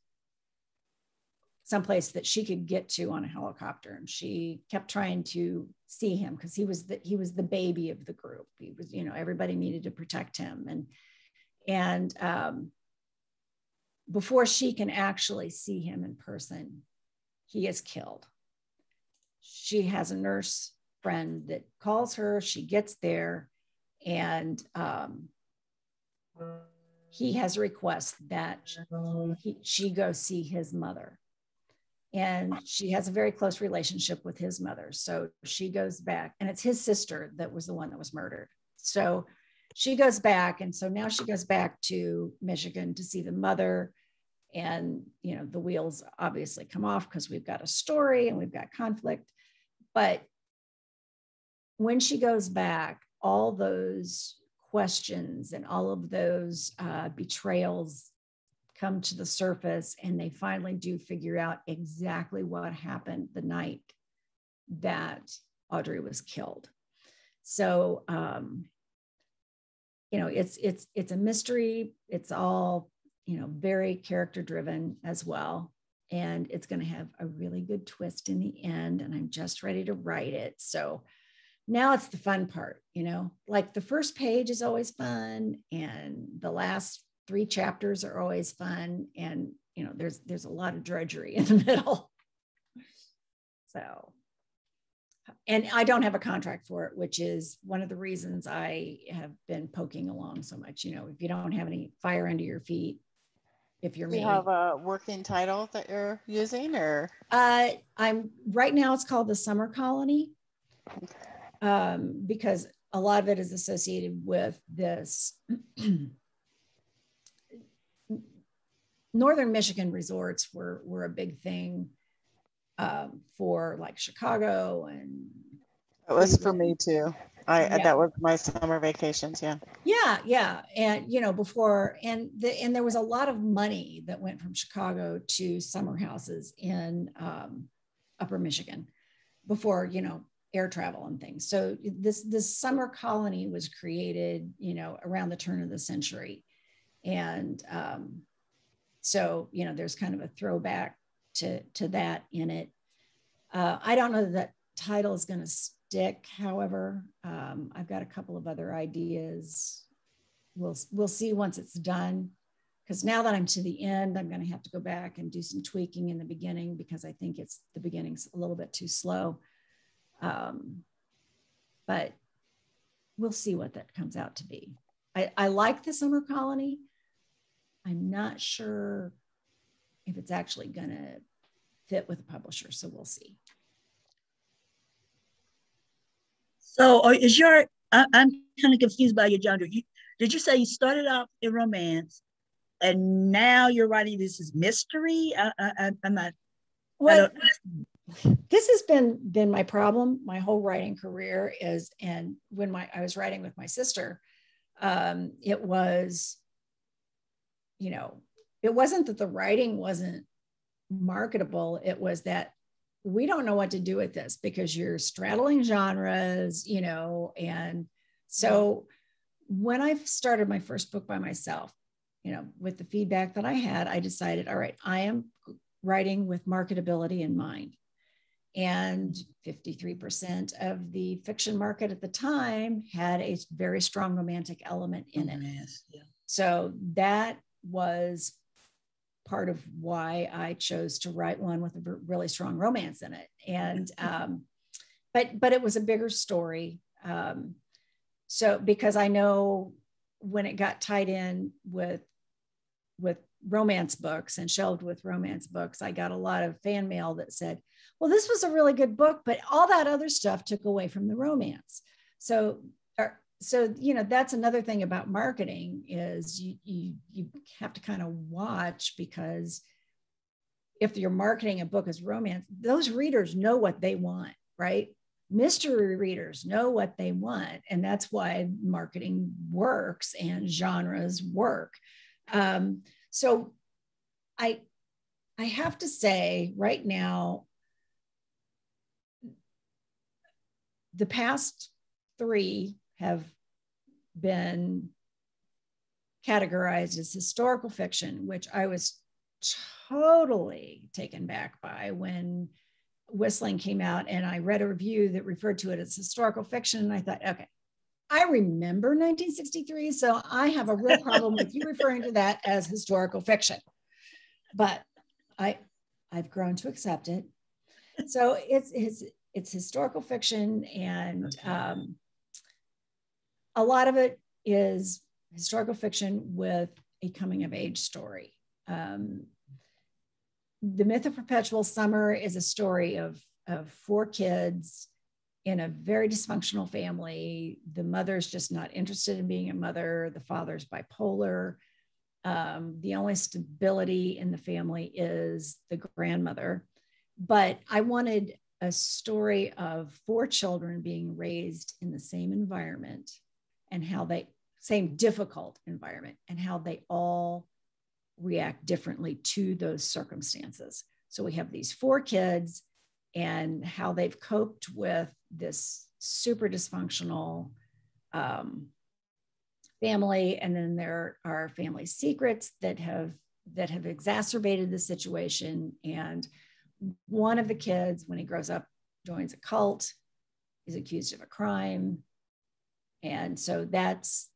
someplace that she could get to on a helicopter, and she kept trying to see him because he was the baby of the group. He was, everybody needed to protect him, and before she can actually see him in person, he is killed. She has a nurse friend that calls her. She gets there, and he has a request that she go see his mother. And she has a very close relationship with his mother. So she goes back, and it's his sister that was the one that was murdered. So she goes back. And so now she goes back to Michigan to see the mother. And, the wheels obviously come off because we've got a story and we've got conflict. But when she goes back, all those questions and all of those betrayals come to the surface, and they finally do figure out exactly what happened the night that Audrey was killed. So, it's a mystery. It's all, very character driven as well. And it's going to have a really good twist in the end. And I'm just ready to write it. So now it's the fun part, like the first page is always fun, and the last 3 chapters are always fun. And, there's a lot of drudgery in the middle. So, and I don't have a contract for it, which is one of the reasons I have been poking along so much. If you don't have any fire under your feet, if you're me. Do you have a working title that you're using, or? I'm right now, it's called The Summer Colony, because a lot of it is associated with this Northern Michigan resorts were a big thing for like Chicago and. It was for me too. Yeah. That was my summer vacations. Yeah. Yeah. And, before, and there was a lot of money that went from Chicago to summer houses in upper Michigan before, air travel and things. So this summer colony was created, around the turn of the century. And so, there's kind of a throwback to that in it. I don't know that title is going to stick. However, I've got a couple of other ideas. We'll see once it's done. Because now that I'm to the end, I'm going to have to go back and do some tweaking in the beginning because I think the beginning's a little bit too slow. But we'll see what that comes out to be. I like the summer colony. I'm not sure if it's actually going to fit with the publisher, so we'll see. So I'm kind of confused by your genre. Did you say you started off in romance and now you're writing this as mystery? I'm not. Well, this has been my problem my whole writing career and when I was writing with my sister, it was, it wasn't that the writing wasn't marketable. It was that we don't know what to do with this because you're straddling genres, and so when I started my first book by myself, with the feedback that I had, I decided, all right, I am writing with marketability in mind. And 53% of the fiction market at the time had a very strong romantic element in it. Yes, yeah. So that was part of why I chose to write one with a really strong romance in it. And, but it was a bigger story. So, because I know when it got tied in with romance books and shelved with romance books, I got a lot of fan mail that said, well, this was a really good book, but all that other stuff took away from the romance. So that's another thing about marketing is you have to kind of watch, because if you're marketing a book as romance, those readers know what they want, right? Mystery readers know what they want. And that's why marketing works and genres work. So I have to say right now, the past 3 have been categorized as historical fiction, which I was totally taken back by when Whistling came out, and I read a review that referred to it as historical fiction. And I thought, okay, I remember 1963, so I have a real problem with you referring to that as historical fiction. But I've grown to accept it. So it's historical fiction, and a lot of it is historical fiction with a coming of age story. The Myth of Perpetual Summer is a story of 4 kids in a very dysfunctional family. The mother's just not interested in being a mother. The father's bipolar. The only stability in the family is the grandmother. But I wanted a story of 4 children being raised in the same environment and same difficult environment, and how they all react differently to those circumstances. So we have these 4 kids and how they've coped with this super dysfunctional family. And then there are family secrets that have exacerbated the situation. And one of the kids, when he grows up, joins a cult, is accused of a crime. And so that's,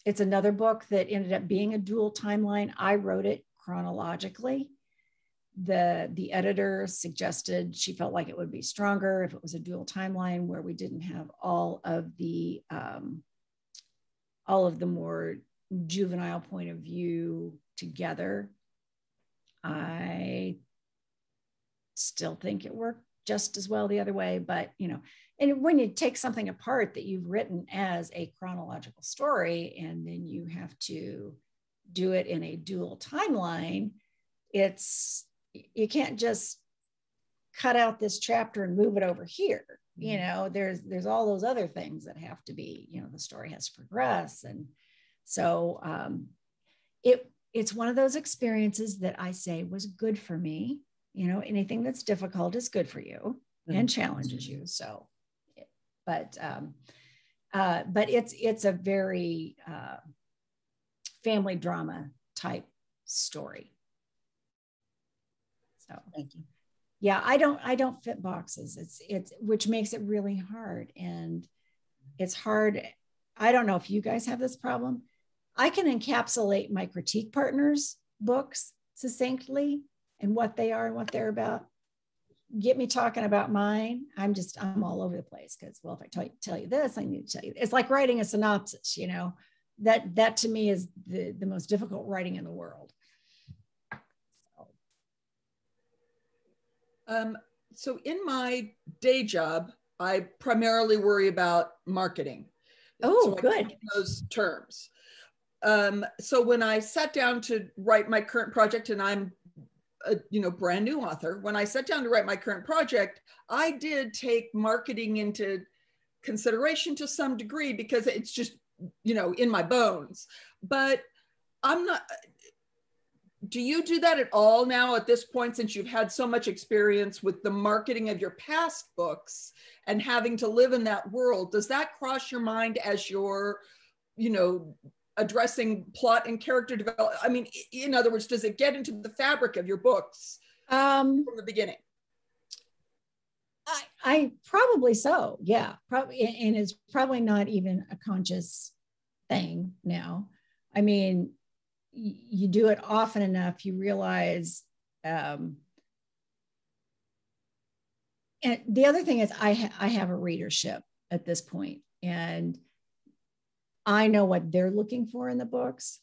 it's another book that ended up being a dual timeline. I wrote it chronologically. The editor suggested she felt like it would be stronger if it was a dual timeline where we didn't have all of the more juvenile point of view together. I still think it worked just as well the other way, but and when you take something apart that you've written as a chronological story, and then you have to do it in a dual timeline, you can't just cut out this chapter and move it over here. You know, there's all those other things that have to be, you know, the story has to progress. And so it's one of those experiences that I say was good for me. You know, anything that's difficult is good for you and challenges you. So, but it's a very family drama type story. So Thank you. yeah, I don't fit boxes. It's which makes it really hard. And it's hard. I don't know if you guys have this problem. I can encapsulate my critique partners' books succinctly and what they are and what they're about. Get me talking about mine, I'm all over the place, because, well, if I tell you this, I need to tell you. It's like writing a synopsis, you know, that to me is the most difficult writing in the world. So in my day job, I primarily worry about marketing. Oh, so good. Those terms. So when I sat down to write my current project, and I'm a brand new author, when I sat down to write my current project, I did take marketing into consideration to some degree, because it's just, in my bones. But I'm not. Do you do that at all now at this point, since you've had so much experience with the marketing of your past books and having to live in that world? Does that cross your mind as you're, addressing plot and character development? I mean, in other words, does it get into the fabric of your books from the beginning? I probably so. Yeah, probably. And it's probably not even a conscious thing now. I mean, you do it often enough, you realize. And the other thing is, I have a readership at this point, and I know what they're looking for in the books.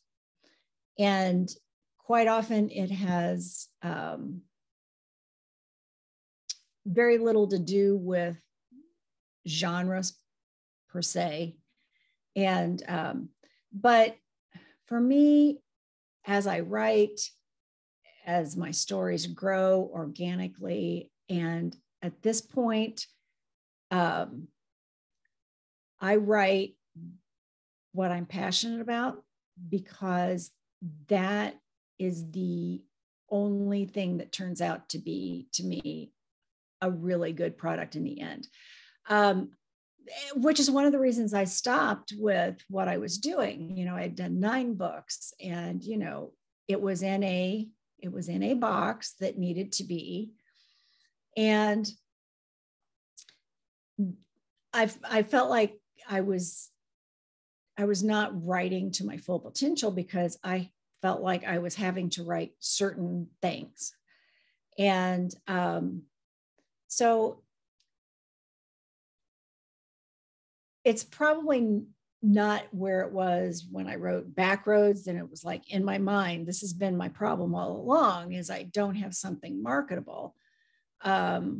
And quite often it has very little to do with genres per se. And, but for me, as I write, as my stories grow organically, and at this point, I write what I'm passionate about, because that is the only thing that turns out to be, to me, a really good product in the end. Which is one of the reasons I stopped with what I was doing. I had done 9 books, and it was in a box that needed to be. And I felt like I was not writing to my full potential, because I felt like I was having to write certain things. And so it's probably not where it was when I wrote Backroads. And it was like, in my mind, this has been my problem all along, is I don't have something marketable. But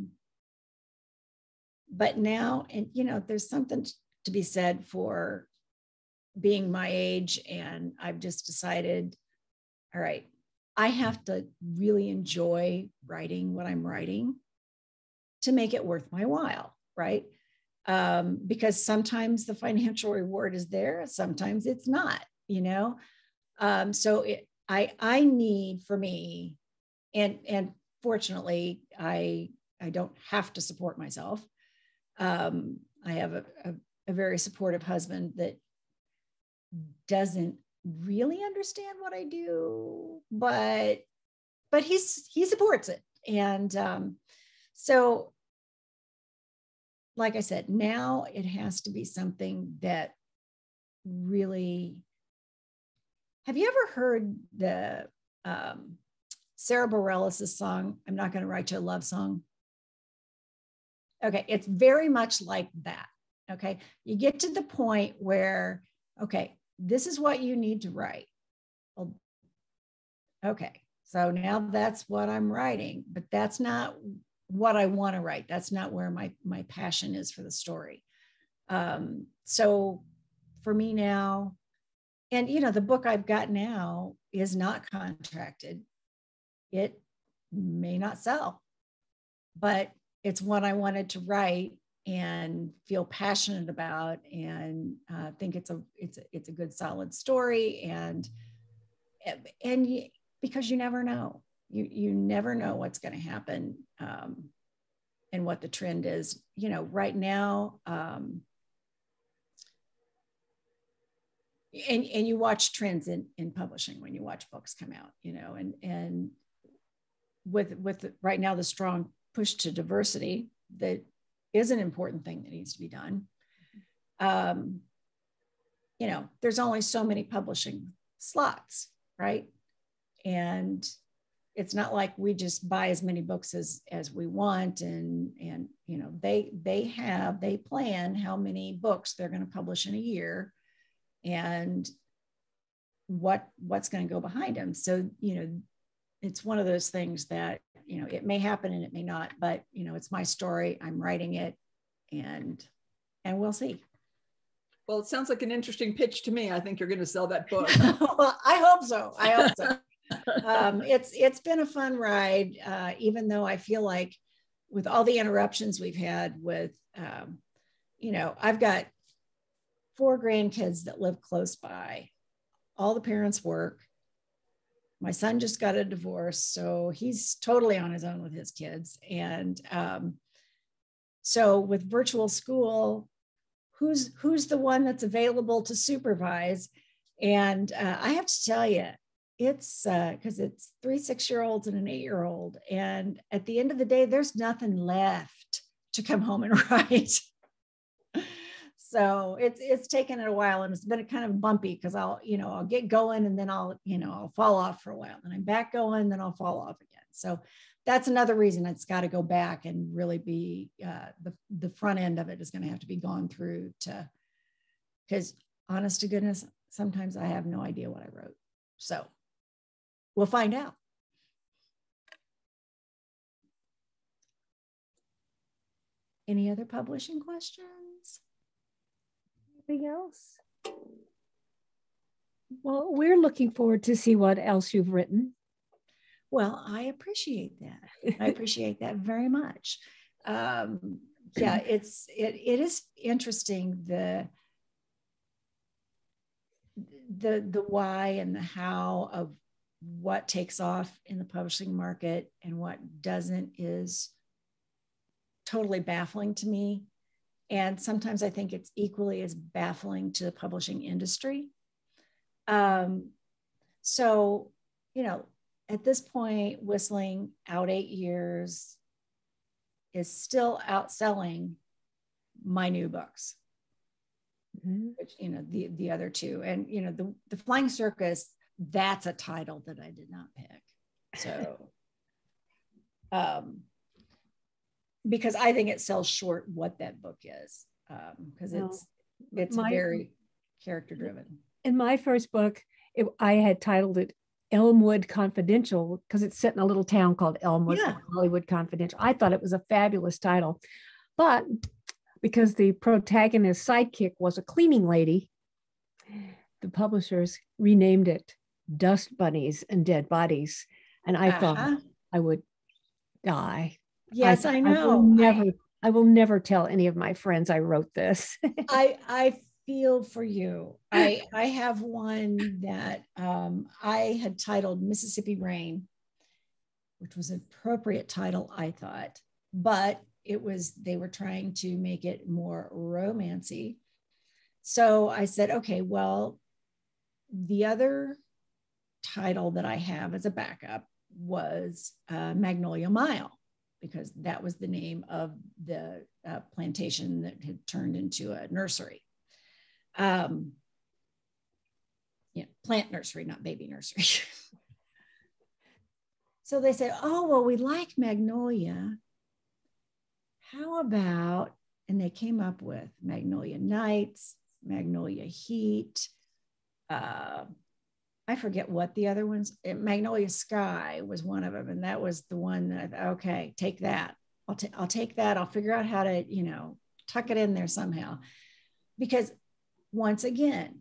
now, and there's something to be said for being my age, and I've just decided, all right, I have to really enjoy writing what I'm writing to make it worth my while, right? Because sometimes the financial reward is there, sometimes it's not, so I need, for me, and fortunately, I don't have to support myself. I have a very supportive husband that doesn't really understand what I do, but he supports it. And so, like I said, now it has to be something that really. Have you ever heard the Sarah Bareilles' song, "I'm Not Going to Write You a Love Song"? Okay, it's very much like that. Okay, you get to the point where, okay, this is what you need to write. Well, okay, so now that's what I'm writing, but that's not what I want to write. That's not where my passion is for the story. So for me now, And, you know, the book I've got now is not contracted. It may not sell, but it's one I wanted to write and feel passionate about, and think it's a good solid story. And because you never know, you never know what's going to happen, and what the trend is. You know, right now, and you watch trends in publishing when you watch books come out, you know, and with right now the strong push to diversity, that is an important thing that needs to be done. You know, there's only so many publishing slots, right? And it's not like we just buy as many books as we want, and you know, they plan how many books they're going to publish in a year, and what's going to go behind them. So, you know, it's one of those things that, you know, it may happen and it may not, but, you know, it's my story. I'm writing it, and we'll see. Well, it sounds like an interesting pitch to me. I think you're going to sell that book. Well, I hope so. I hope so. It's been a fun ride, even though I feel like with all the interruptions we've had with, you know, I've got 4 grandkids that live close by. All the parents work. My son just got a divorce, so he's totally on his own with his kids. And so with virtual school, who's the one that's available to supervise? And I have to tell you, it's because it's 3 6-year-olds and an 8-year-old. And at the end of the day, there's nothing left to come home and write. So it's taken it a while, and it's been kind of bumpy because I'll get going and then I'll fall off for a while, and I'm back going, then I'll fall off again. So that's another reason it's got to go back and really be the front end of it is going to have to be gone through because honest to goodness, sometimes I have no idea what I wrote. So we'll find out. Any other publishing questions? Anything else? Well, we're looking forward to see what else you've written. Well, I appreciate that. I appreciate that very much. Yeah, it is interesting, the why and the how of what takes off in the publishing market and what doesn't is totally baffling to me. And sometimes I think it's equally as baffling to the publishing industry. So, you know, at this point, Whistling, out 8 years, is still outselling my new books, which, you know, the other 2. And, you know, the Flying Circus, that's a title that I did not pick. So, because I think it sells short what that book is, because it's very character driven. In my first book, I had titled it Elmwood Confidential because it's set in a little town called Elmwood, Hollywood Confidential. I thought it was a fabulous title, but because the protagonist's sidekick was a cleaning lady, the publishers renamed it Dust Bunnies and Dead Bodies. And I thought I would die. Yes, I know. I will never tell any of my friends I wrote this. I feel for you. I have one that I had titled Mississippi Rain, which was an appropriate title, I thought, but they were trying to make it more romancy. So I said, okay, well, the other title that I have as a backup was Magnolia Mile, because that was the name of the plantation that had turned into a nursery. Plant nursery, not baby nursery. So they said, oh, well, we like Magnolia. How about, and they came up with Magnolia Nights, Magnolia Heat. I forget what the other ones, Magnolia Sky was one of them. And that was the one that I thought, okay, take that. I'll take that. I'll figure out how to, tuck it in there somehow. Because once again,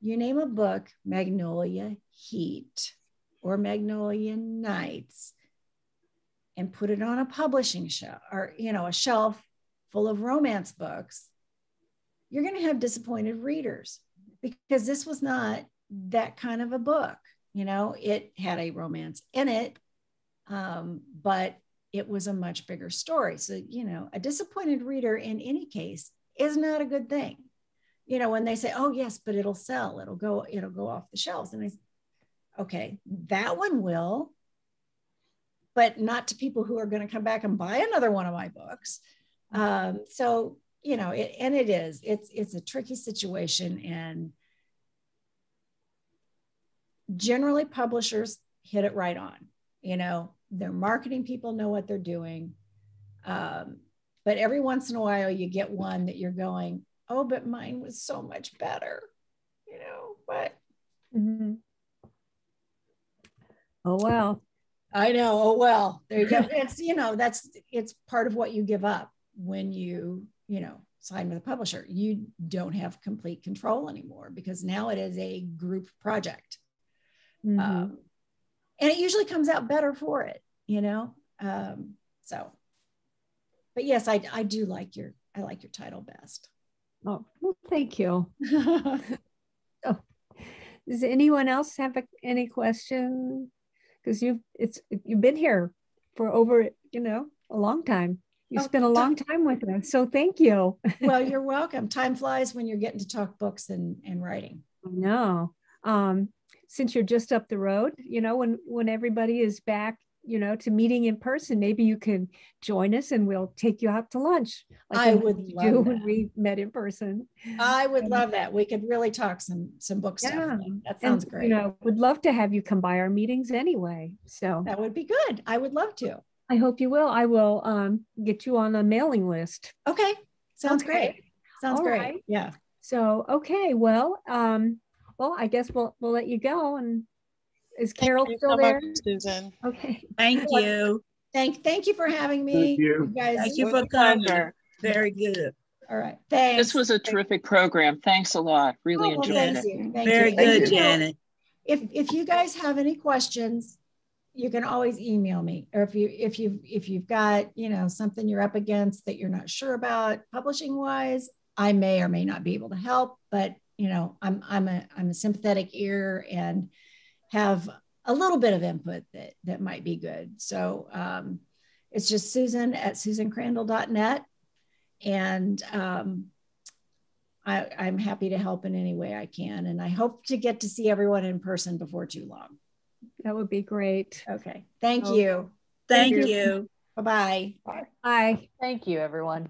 you name a book, Magnolia Heat or Magnolia Nights, and put it on a publishing shelf or, a shelf full of romance books, you're going to have disappointed readers because this was not that kind of a book. It had a romance in it, but it was a much bigger story. So, a disappointed reader in any case is not a good thing. When they say, oh yes, but it'll sell, it'll go off the shelves. And I say, okay, that one will, but not to people who are going to come back and buy another one of my books. So, it's a tricky situation, and generally publishers hit it right on. Their marketing people know what they're doing. But every once in a while you get one that you're going, oh, but mine was so much better, but. Mm-hmm. Oh, well. I know. Oh, well, there you go. It's, it's part of what you give up when you sign with a publisher. You don't have complete control anymore because now it is a group project. Mm-hmm. And it usually comes out better for it, so, but yes, I do like your title best. Oh, well, thank you. Oh, does anyone else have any questions? Because you've been here for over, a long time. You spent a long time with us, so thank you. Well, you're welcome. Time flies when you're getting to talk books and writing. I know. Since you're just up the road, when everybody is back, to meeting in person, maybe you can join us and we'll take you out to lunch. Like I would love that. When we met in person. I would love that. We could really talk some book stuff. That sounds great. Would love to have you come by our meetings anyway. So that would be good. I would love to. I hope you will. I will get you on a mailing list. Okay. Sounds great. Sounds great. Right. Yeah. So, okay. Well, I guess we'll let you go. And is Carol still there? Susan. Okay. Thank you. Thank you for having me. Thank you. Guys. Thank you for coming. Very good. All right. Thanks. This was a terrific program. Thanks a lot. Really enjoyed it. Very good, Janet. If you guys have any questions, you can always email me, or if you've got something you're up against that you're not sure about publishing wise, I may or may not be able to help, but I'm a sympathetic ear and have a little bit of input that might be good. So it's just Susan at susancrandall.net, and I'm happy to help in any way I can, and I hope to get to see everyone in person before too long. That would be great. Okay. Thank you. Thank you. Bye-bye. Bye. Thank you, everyone.